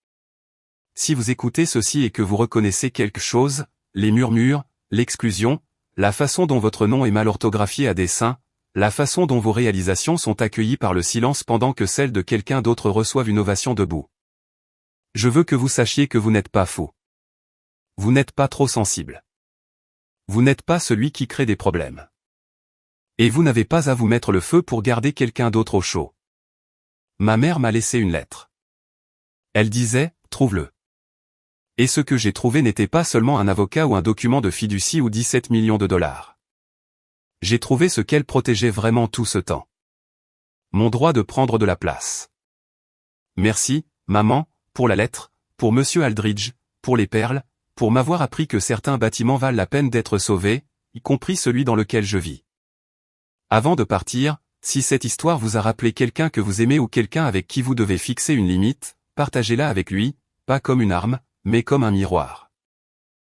Si vous écoutez ceci et que vous reconnaissez quelque chose, les murmures, l'exclusion, la façon dont votre nom est mal orthographié à dessein, la façon dont vos réalisations sont accueillies par le silence pendant que celles de quelqu'un d'autre reçoivent une ovation debout. Je veux que vous sachiez que vous n'êtes pas faux. Vous n'êtes pas trop sensible. Vous n'êtes pas celui qui crée des problèmes. Et vous n'avez pas à vous mettre le feu pour garder quelqu'un d'autre au chaud. Ma mère m'a laissé une lettre. Elle disait, trouve-le. Et ce que j'ai trouvé n'était pas seulement un avocat ou un document de fiducie ou 17 millions de dollars. J'ai trouvé ce qu'elle protégeait vraiment tout ce temps. Mon droit de prendre de la place. Merci, maman, pour la lettre, pour Monsieur Aldridge, pour les perles, pour m'avoir appris que certains bâtiments valent la peine d'être sauvés, y compris celui dans lequel je vis. Avant de partir, si cette histoire vous a rappelé quelqu'un que vous aimez ou quelqu'un avec qui vous devez fixer une limite, partagez-la avec lui, pas comme une arme, mais comme un miroir.